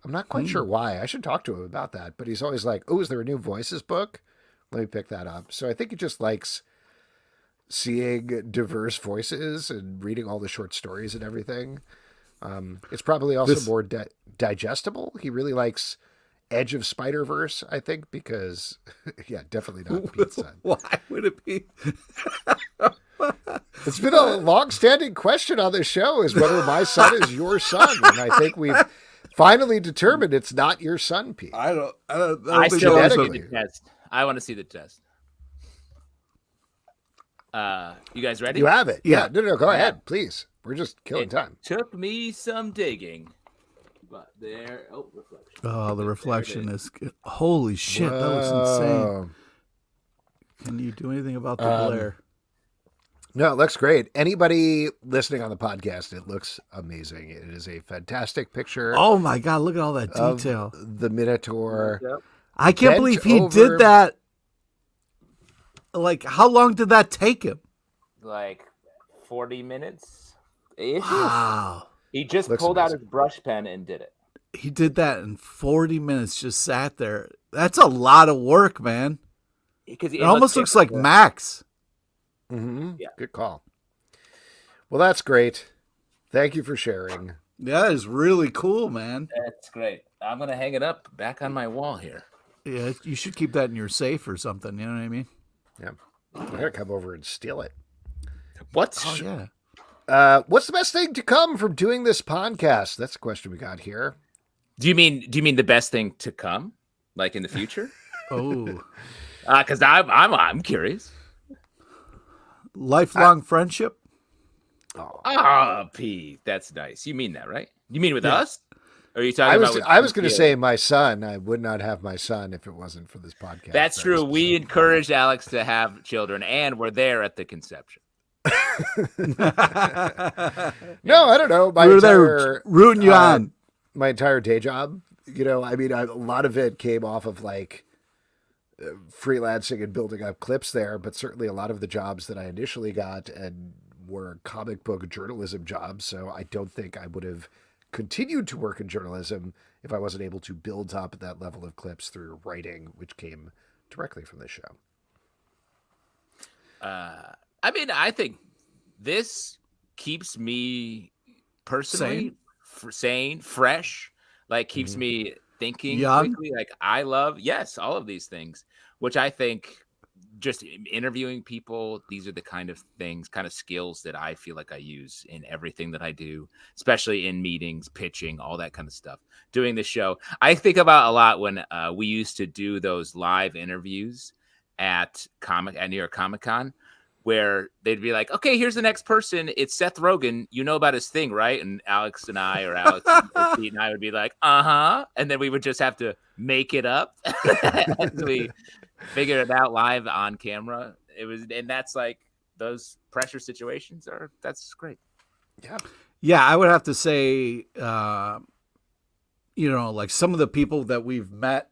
I'm not quite sure why. I should talk to him about that. But he's always like, oh, is there a new Voices book? Let me pick that up. So I think he just likes seeing diverse voices and reading all the short stories and everything. It's probably also more digestible. He really likes Edge of Spider-Verse, I think, because, yeah, definitely not Pete's son. Why would it be? It's been a long-standing question on this show is whether my son is your son. And I think we've finally determined it's not your son, Pete. I still want to see the test. I want to see the test. You guys ready? You have it. Yeah. No, go ahead, please. We're just killing time. Took me some digging. But reflection. Oh, the reflection is holy shit. Whoa. That looks insane. Can you do anything about the glare? No, it looks great. Anybody listening on the podcast, it looks amazing. It is a fantastic picture. Oh my God, look at all that detail. The Minotaur. Yep. I can't believe he did that. Like, how long did that take him? Like 40 minutes. Wow. He just pulled out his brush pen and did it. He did that in 40 minutes, just sat there. That's a lot of work, man. It almost looks like Max. Mm-hmm. Yeah. Good call. Well, that's great. Thank you for sharing. That is really cool, man. That's great. I'm going to hang it up back on my wall here. Yeah, you should keep that in your safe or something. You know what I mean? Yeah. I'm going to come over and steal it. What's the best thing to come from doing this podcast? That's the question we got here. Do you mean the best thing to come, like in the future? Oh, because I'm curious. Lifelong friendship. Oh, Pete, that's nice. You mean that, right? You mean with us? Or are you talking about? I was going to say my son. I would not have my son if it wasn't for this podcast. That's true. We encouraged Alex to have children, and we're there at the conception. No, I don't know. We were there rooting you on. My entire day job, I mean, a lot of it came off of like freelancing and building up clips there, but certainly a lot of the jobs that I initially got and were comic book journalism jobs. So I don't think I would have continued to work in journalism if I wasn't able to build up that level of clips through writing, which came directly from this show. I mean, I think this keeps me personally sane, fresh, like keeps me thinking young. quickly. Like I love, yes, all of these things, which I think just interviewing people, these are the kind of things, kind of skills that I feel like I use in everything that I do, especially in meetings, pitching, all that kind of stuff. Doing the show, I think about a lot when we used to do those live interviews at New York Comic Con, where they'd be like, okay, here's the next person. It's Seth Rogen. You know about his thing, right? And Alex and I, or Alex or Pete and I would be like, uh-huh. And then we would just have to make it up as we figured it out live on camera. And that's like, those pressure situations that's great. Yeah, I would have to say, like some of the people that we've met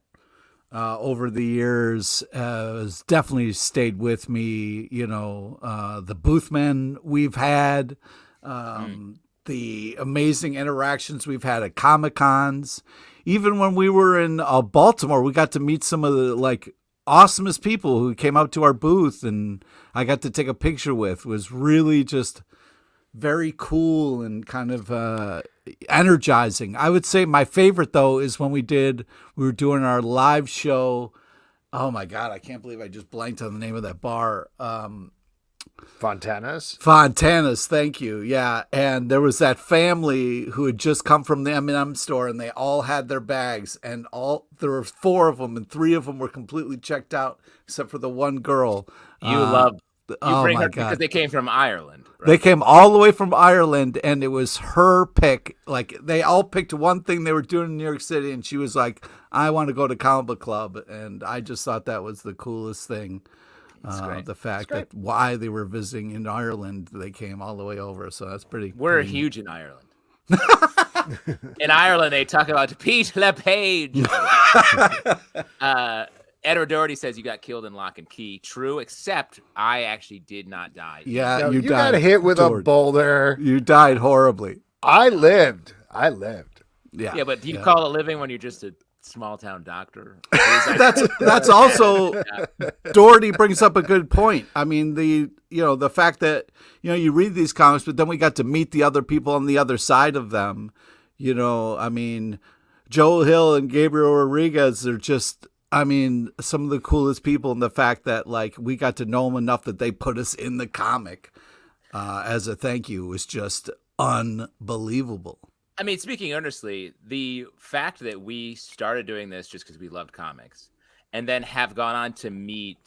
over the years has definitely stayed with me. The boothmen we've had, the amazing interactions we've had at Comic Cons. Even when we were in Baltimore, we got to meet some of the awesomest people who came up to our booth, and I got to take a picture with. It was really just very cool and kind of energizing. I would say my favorite though is when we were doing our live show. Oh my God, I can't believe I just blanked on the name of that bar. Fontana's, thank you. Yeah, and there was that family who had just come from the M&M store, and they all had their bags, and there were 4 of them, and 3 of them were completely checked out, except for the one girl. You bring her because they came from Ireland. Right? They came all the way from Ireland, and it was her pick. Like, they all picked one thing they were doing in New York City, and she was like, I want to go to Comic Book Club, and I just thought that was the coolest thing. The fact that why they were visiting in Ireland, they came all the way over. So that's pretty. We're huge in Ireland. In Ireland, they talk about Pete LePage. Edward Doherty says you got killed in Lock and Key. True, except I actually did not die. Yeah, no, you died. got hit with a boulder. You died horribly. I lived. Yeah, but do you call it living when you're just a small town doctor? That's also Doherty brings up a good point. I mean, the fact that you read these comics, but then we got to meet the other people on the other side of them. I mean, Joel Hill and Gabriel Rodriguez are just, some of the coolest people, and the fact that we got to know them enough that they put us in the comic as a thank you was just unbelievable. I mean, speaking earnestly, the fact that we started doing this just because we loved comics, and then have gone on to meet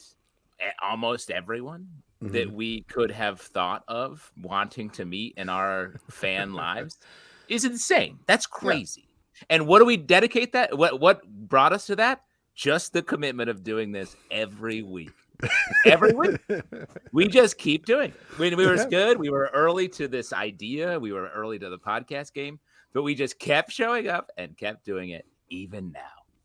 almost everyone that we could have thought of wanting to meet in our fan lives is insane. That's crazy. Yeah. And what do we dedicate that? What brought us to that? Just the commitment of doing this every week. Every week. We just keep doing it. We were good. We were early to this idea. We were early to the podcast game. But we just kept showing up and kept doing it even now.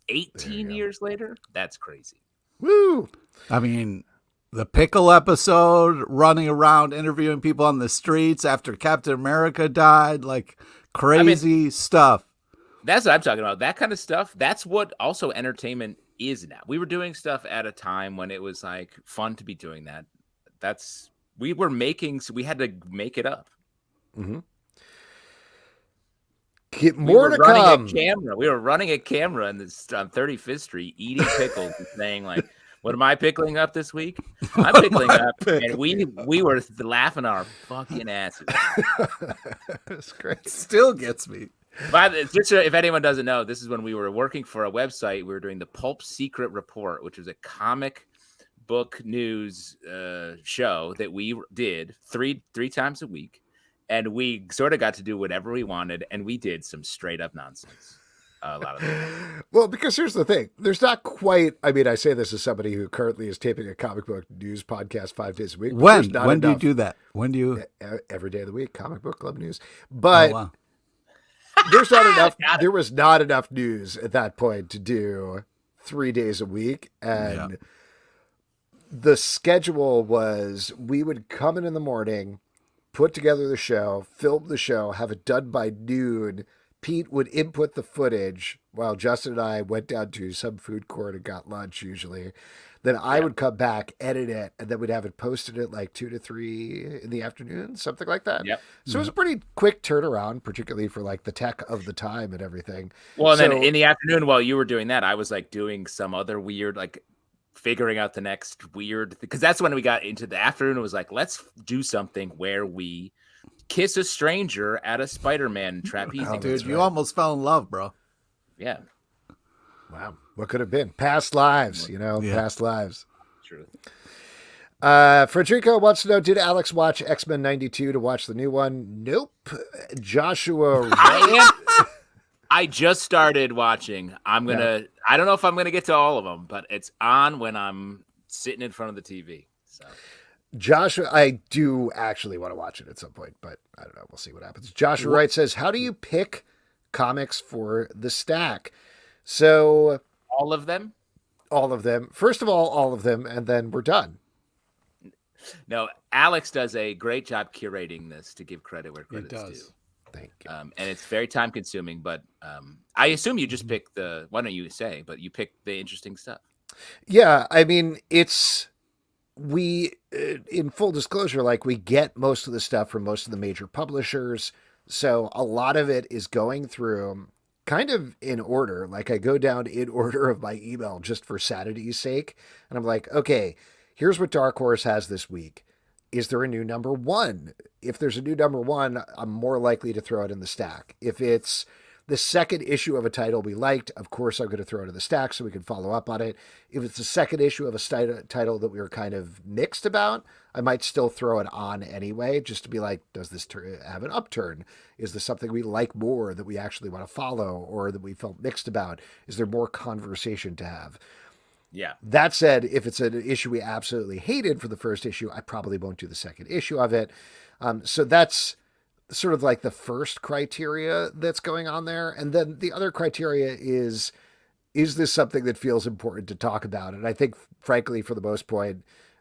18 years later, that's crazy. Woo! I mean, the pickle episode, running around interviewing people on the streets after Captain America died, crazy stuff. That's what I'm talking about. That kind of stuff. That's what also entertainment is now. We were doing stuff at a time when it was fun to be doing that. We had to make it up. Mm-hmm. More to come. We were running a camera on 35th Street, eating pickles and saying what am I pickling up this week? I'm pickling up, and we were laughing our fucking asses. That's great. It still gets me. But just if anyone doesn't know, this is when we were working for a website. We were doing the Pulp Secret Report, which was a comic book news show that we did three times a week. And we sort of got to do whatever we wanted, and we did some straight up nonsense. A lot of it. Well, because here's the thing. There's not quite, I say this as somebody who currently is taping a comic book news podcast 5 days a week. When do you do that? When do you? Every day of the week, comic book club news. But there's not enough. There was not enough news at that point to do 3 days a week. And the schedule was we would come in the morning, put together the show, film the show, have it done by noon. Pete would input the footage while Justin and I went down to some food court and got lunch usually. Then I would come back, edit it, and then we'd have it posted at like 2 to 3 in the afternoon, something like that. Yep. So it was a pretty quick turnaround, particularly for like the tech of the time and everything. Well, and then So- in the afternoon while you were doing that, I was like doing some other weird, like figuring out the next weird, because that's when we got into the afternoon. It was like, let's do something where we kiss a stranger at a Spider-Man trapeze. Oh, Dude, that's you right. almost fell in love, bro. Yeah, Wow. What could have been? Past lives, Yeah. past lives. true. Frederico wants to know, did Alex watch X-Men 92 to watch the new one? Nope. Joshua Wright. I just started watching. I don't know if I'm gonna get to all of them, but it's on when I'm sitting in front of the TV. So Joshua, I do actually want to watch it at some point, but I don't know. We'll see what happens. Joshua Wright says, how do you pick comics for the stack? So all of them? all of them. First of all of them, and then we're done. No, Alex does a great job curating this, to give credit where credit's due. Thank you. And it's very time consuming, but I assume you just pick why don't you say, but you pick the interesting stuff. Yeah, I mean, in full disclosure, like we get most of the stuff from most of the major publishers. So a lot of it is going through kind of in order. Like I go down in order of my email just for sanity's sake. And I'm like, okay, here's what Dark Horse has this week. Is there a new number one? If there's a new number one, I'm more likely to throw it in the stack. If it's the second issue of a title we liked, of course, I'm going to throw it in the stack so we can follow up on it. If it's the second issue of a title that we were kind of mixed about, I might still throw it on anyway, just to be like, does this have an upturn? Is this something we like more that we actually want to follow or that we felt mixed about? Is there more conversation to have? Yeah. That said, if it's an issue we absolutely hated for the first issue, I probably won't do the second issue of it. So that's sort of like the first criteria that's going on there. And then the other criteria is this something that feels important to talk about? And I think, frankly, for the most part,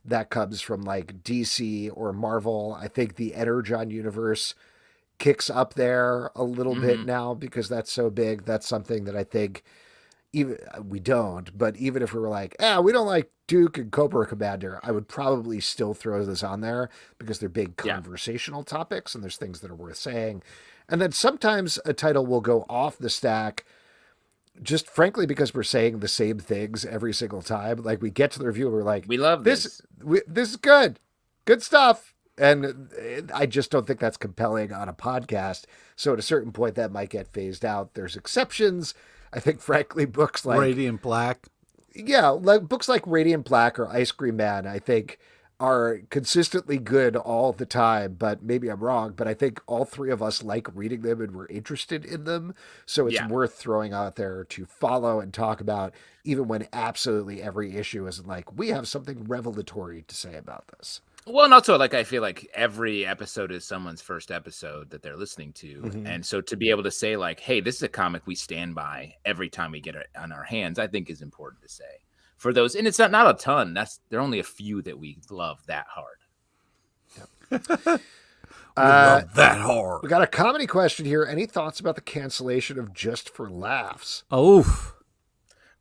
that comes from like DC or Marvel. I think the Energon universe kicks up there a little bit now because that's so big. That's something that I think even even if we were like, we don't like Duke and Cobra Commander, I would probably still throw this on there because they're big conversational topics and there's things that are worth saying. And then sometimes a title will go off the stack just frankly because we're saying the same things every single time. Like we get to the review and we're like, we love this. This is good stuff. And I just don't think that's compelling on a podcast. So at a certain point that might get phased out. There's exceptions. I think, frankly, books like Radiant Black. Yeah, like books like Radiant Black or Ice Cream Man, I think are consistently good all the time, but maybe I'm wrong, but I think all three of us like reading them and we're interested in them. So it's worth throwing out there to follow and talk about, even when absolutely every issue isn't like, we have something revelatory to say about this. Well, and also, like, I feel like every episode is someone's first episode that they're listening to. And so to be able to say, like, hey, this is a comic we stand by every time we get it on our hands, I think is important to say. For those, and it's not a ton. There are only a few that we love that hard. Love that hard. We got a comedy question here. Any thoughts about the cancellation of Just for Laughs? Oof.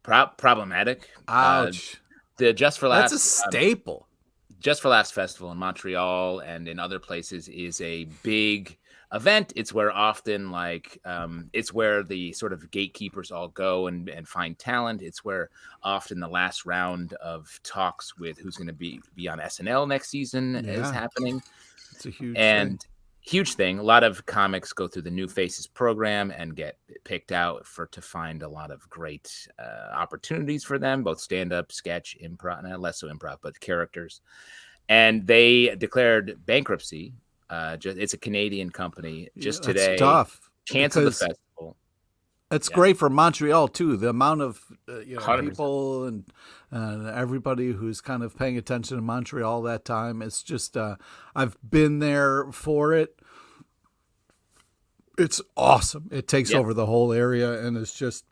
Problematic. Ouch. The Just for Laughs. That's a staple. Just for Laughs Festival in Montreal and in other places is a big event. It's where often it's where the sort of gatekeepers all go and find talent. It's where often the last round of talks with who's going to be on SNL next season is happening. It's a huge thing. A lot of comics go through the New Faces program and get picked out to find a lot of great opportunities for them, both stand-up, sketch, improv, and less so improv, but characters. And they declared bankruptcy. It's a Canadian company just today. It's tough. Canceled the festival. It's great for Montreal too. The amount of 100%. people and everybody who's kind of paying attention to Montreal that time. It's just I've been there for it. It's awesome. It takes over the whole area, and it's just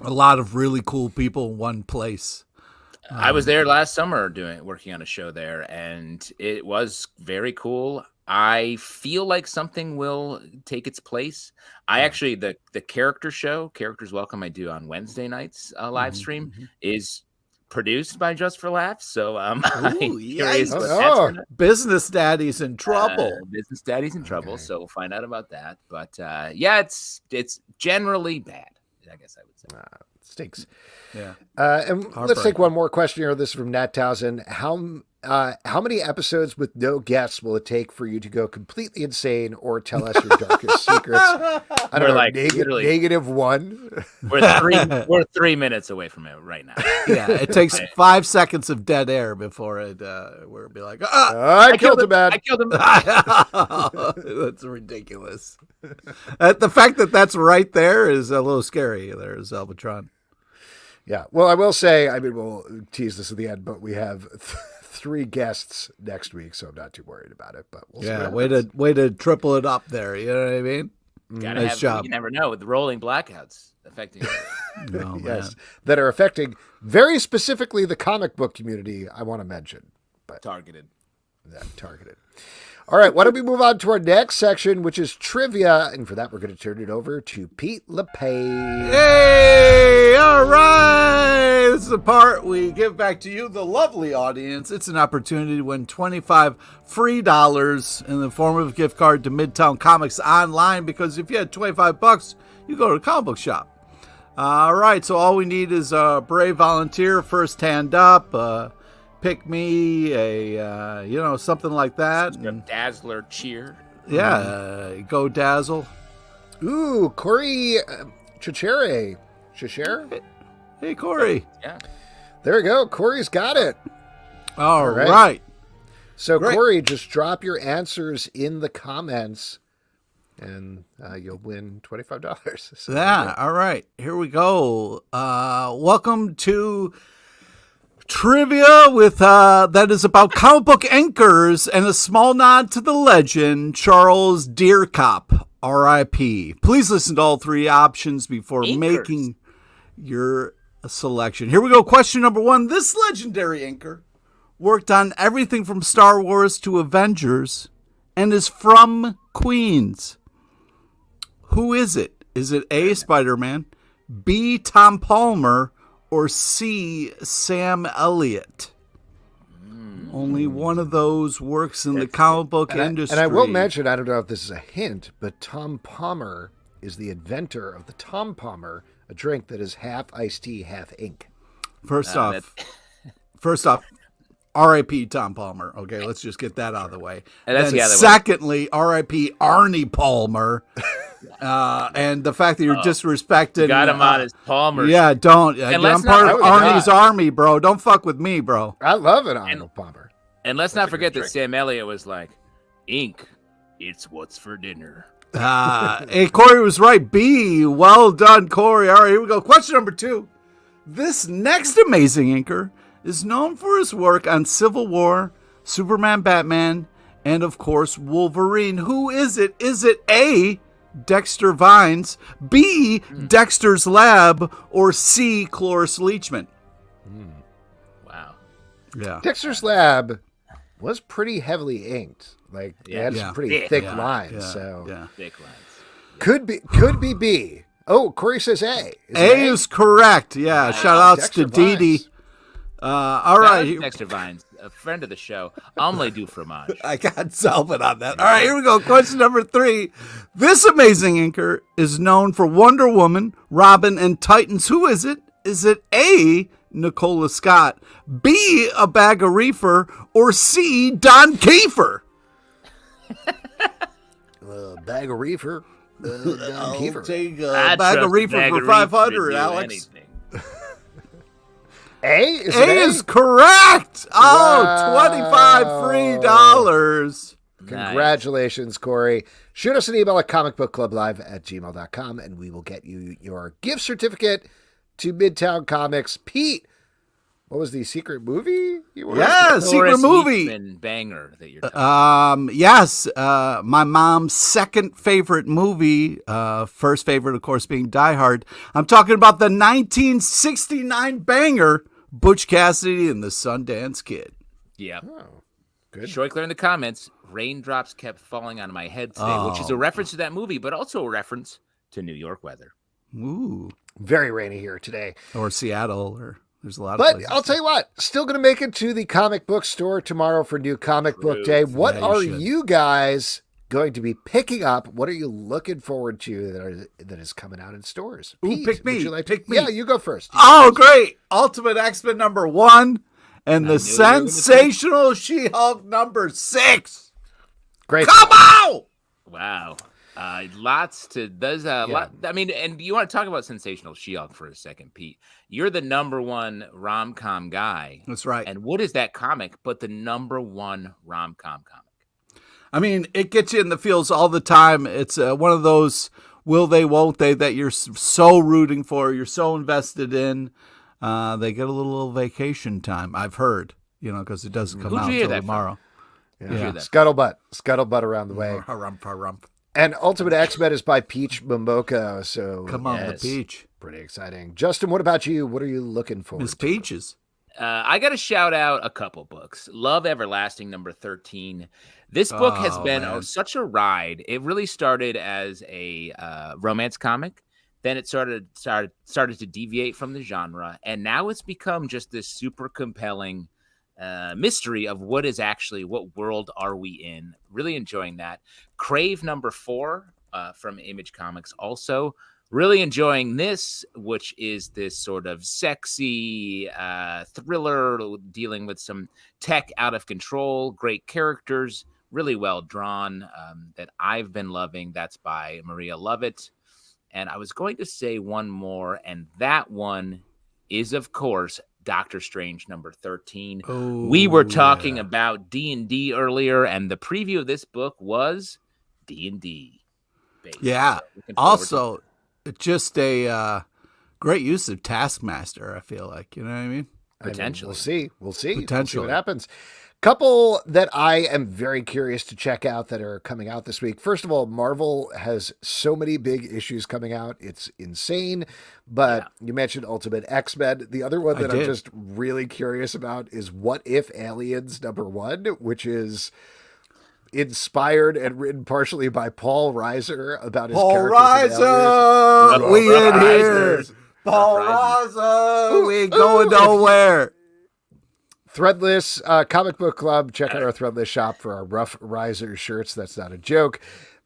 a lot of really cool people in one place. I was there last summer working on a show there, and it was very cool. I feel like something will take its place. I actually, the character show, Characters Welcome, I do on Wednesday nights live stream is produced by Just for Laughs. So I'm Ooh, curious yikes. what that's Oh. gonna Business Daddy's in trouble. Business Daddy's in trouble, Okay. so we'll find out about that. But yeah, it's generally bad, I guess I would say. Stinks. Yeah. And let's take Heartbreaking. one more question here. This is from Nat Townsend. How many episodes with no guests will it take for you to go completely insane or tell us your darkest secrets? I We're don't know, like literally- -1. We're 3 minutes away from it right now. Yeah, it takes 5 seconds of dead air before it where it'd be like, I killed him, man. I killed him. that's ridiculous. The fact that that's right there is a little scary. There's Albatron. Yeah. Well, I will say, I mean, we'll tease this at the end, but we have 3 guests next week, so I'm not too worried about it. But we'll see. Yeah, what happens. way to triple it up there. You know what I mean? Gotta Nice have, job. You never know with the rolling blackouts affecting. No, man. Yes, that are affecting very specifically the comic book community. I want to mention, but Targeted. targeted. All right, why don't we move on to our next section, which is trivia, and for that we're going to turn it over to Pete LePage. Hey, all right. This is the part we give back to you, the lovely audience. It's an opportunity to win $25 free in the form of a gift card to Midtown Comics online, because if you had $25, you go to a comic book shop. All right, so all we need is a brave volunteer, first hand up, pick me, something like that. A Dazzler cheer. Yeah, go Dazzle. Ooh, Corey Chichere. Hey, Corey. Yeah. There we go. Corey's got it. All right. right. So, Great. Corey, just drop your answers in the comments, and you'll win $25. So, Yeah, all right. Here we go. Welcome to trivia with that is about comic book anchors and a small nod to the legend Charles Deercop, R.I.P. Please listen to all 3 options before Anchors. making your selection. Here we go. Question number 1. This legendary anchor worked on everything from Star Wars to Avengers and is from Queens. Who is it? Is it A, Spider-Man, B, Tom Palmer, or C, Sam Elliott? Only one of those works in the comic book industry. And I will mention, I don't know if this is a hint, but Tom Palmer is the inventor of the Tom Palmer, a drink that is half iced tea, half ink. First off, R.I.P. Tom Palmer. Okay, let's just get that out of the way. And that's Then the other way. secondly, R.I.P. Arnie Palmer. And the fact that you're disrespecting... Got him on his Palmer. Yeah, don't. I'm let's part not- of I would Arnie's not. army, bro. Don't fuck with me, bro. I love an Arnold Palmer. And let's not forget good that Sam Elliott was like, ink, it's what's for dinner. Hey, Corey was right. B. Well done, Corey. All right, here we go. Question number 2. This next amazing inker is known for his work on Civil War, Superman, Batman, and of course, Wolverine. Who is it? Is it A, Dexter Vines, B, Dexter's Lab, or C, Cloris Leachman? Wow. Yeah. Dexter's Lab was pretty heavily inked. Like, it had Yeah. some pretty Yeah. thick Yeah, lines. yeah, So yeah. Thick lines. could be B. Oh, Corey says A. Is A it is correct. Yeah. Shout outs Dexter to Dee Dee. Vines. All right. Dexter Vines, a friend of the show. Omelette du fromage. I got Salvin on that. All right, here we go. Question number 3. This amazing inker is known for Wonder Woman, Robin, and Titans. Who is it? Is it A, Nicola Scott, B, a bag of reefer, or C, Don Kiefer? Bag of reefer. I'll Kiefer. take I'd a bag trust of reefer bag for of reefer to $500, do Alex. anything. A? Is A it is correct. Oh, Wow. $25 free. Congratulations, Corey. Shoot us an email at comicbookclublive@gmail.com, and we will get you your gift certificate to Midtown Comics. Pete, what was the secret movie you were? Yeah, secret Cloris movie. Leachman banger that you're talking Yes, my mom's second favorite movie, first favorite, of course, being Die Hard. I'm talking about the 1969 banger, Butch Cassidy and the Sundance Kid. Yeah. Oh, good. Schroykler in the comments, raindrops kept falling on my head today, which is a reference to that movie, but also a reference to New York weather. Ooh. Very rainy here today. Or Seattle, or There's a lot of But places. I'll tell you what, still going to make it to the comic book store tomorrow for New Comic Book Day. What Yeah, you are should. you guys going to be picking up? What are you looking forward to that is coming out in stores? Ooh, Pete, pick me. would you like Pick to, me. Yeah, you go first. Oh, great. Ultimate X-Men #1 and the knew you were gonna sensational She-Hulk #6. Great. Come on! Wow. Lots to there's a lot. I mean, and you want to talk about sensational She-Hulk for a second, Pete. You're the #1 rom-com guy. That's right. And what is that comic but the #1 rom-com comic? I mean, it gets you in the feels all the time. It's one of those will they, won't they that you're so rooting for, you're so invested in. They get a little vacation time, I've heard, because it doesn't come Who'd out you hear until that from? tomorrow. Yeah. that? Scuttlebutt around the way. Rump. And Ultimate X-Men is by Peach Momoko, so Come on, Yes. the Peach. pretty exciting. Justin, what about you? What are you looking for? Miss Peaches. I got to shout out a couple books. Love Everlasting _13. This book has Oh, been man. such a ride. It really started as a romance comic. Then it started to deviate from the genre, and now it's become just this super compelling mystery of what world are we in. Really enjoying that. Crave #4 from Image Comics also. Really enjoying this, which is this sort of sexy thriller dealing with some tech out of control, great characters, really well drawn, that I've been loving. That's by Maria Lovett. And I was going to say one more, and that one is, of course, Doctor Strange #13. Oh, We were talking yeah. about D&D earlier, and the preview of this book was D&D. based. Yeah. So looking forward to Also, just a great use of Taskmaster, I feel like. You know what I mean? Potentially. We'll see. We'll see what Potentially. happens. Couple that I am very curious to check out that are coming out this week. First of all, Marvel has so many big issues coming out. It's insane. But you mentioned Ultimate X-Men. The other one that I'm did. just really curious about is What If Aliens #1, which is inspired and written partially by Paul Reiser about his Paul characters in Aliens. Reiser! We in here! Reisers. Paul Rough Reiser! We ain't going nowhere. Threadless Comic Book Club. Check out our Threadless shop for our Rough Riser shirts. That's not a joke.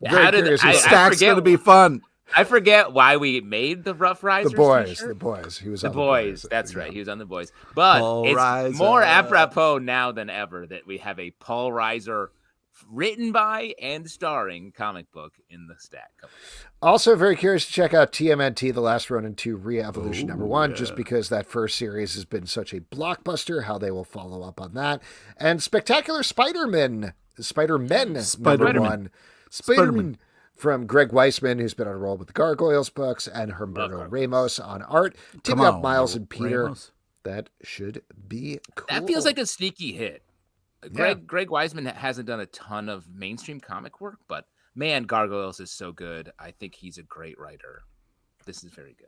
How did curious I about- Stack's forget- going to be fun. I forget why we made the Rough Risers the boys. t-shirt. The boys. He was The on boys. That's right. He was on the boys. But Paul it's Reiser. more apropos now than ever that we have a Paul Reiser written by and starring comic book in the stack. Also, very curious to check out TMNT, The Last Ronin 2 Re-Evolution Oh, #1, just because that first series has been such a blockbuster, how they will follow up on that. And Spectacular Spider-Man Spider-Man. #1. Spider-Man from Greg Weisman, who's been on a roll with the Gargoyles books, and Humberto Ramos on art. Teaming up Miles and Peter. Ramos. That should be cool. That feels like a sneaky hit. Greg Weisman hasn't done a ton of mainstream comic work, but man, Gargoyles is so good. I think he's a great writer. This is very good.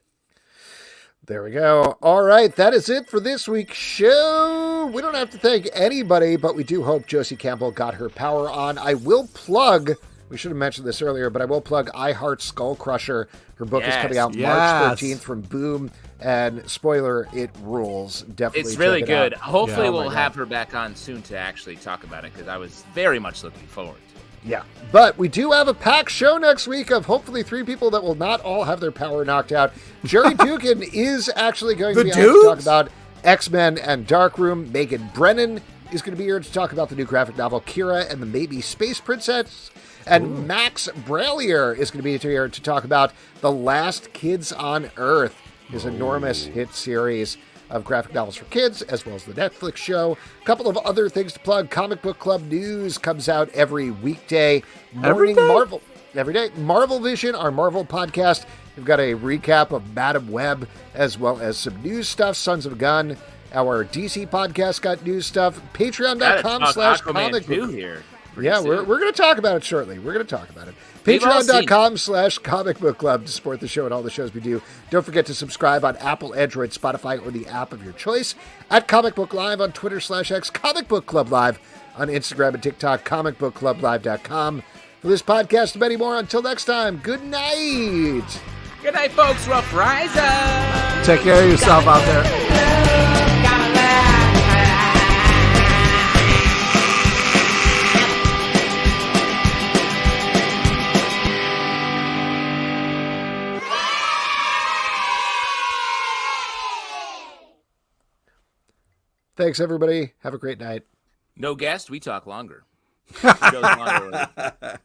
There we go. All right, that is it for this week's show. We don't have to thank anybody, but we do hope Josie Campbell got her power on. I will plug, we should have mentioned this earlier, but I will plug I Heart Skull Crusher. Her book is coming out March 13th from Boom. And spoiler, it rules. Definitely It's really check it good. out. Hopefully Oh my we'll God. have her back on soon to actually talk about it, because I was very much looking forward to it. Yeah. But we do have a packed show next week of hopefully 3 people that will not all have their power knocked out. Jerry Dugan is actually going to be on to talk about X-Men and Darkroom. Megan Brennan is going to be here to talk about the new graphic novel Kira and the Maybe Space Princess. And Max Brallier is going to be here to talk about The Last Kids on Earth, his enormous hit series of graphic novels for kids, as well as the Netflix show. A couple of other things to plug. Comic Book Club news comes out every weekday. Morning Marvel. Every day. Marvel Vision, our Marvel podcast. We've got a recap of Madam Web, as well as some news stuff. Sons of Gun. Our DC podcast got news stuff. Patreon.com/comic book. Here. Yeah, we're going to talk about it shortly. We're going to talk about it. We've all seen Patreon.com/comic book club to support the show and all the shows we do. Don't forget to subscribe on Apple, Android, Spotify, or the app of your choice. At Comic Book Live on Twitter /X, Comic Book Club Live on Instagram and TikTok, comicbookclublive.com. For this podcast and many more, until next time, good night. Good night, folks. Rough Riser. Take care of yourself out there. Thanks, everybody. Have a great night. No guest, we talk longer. Show's longer.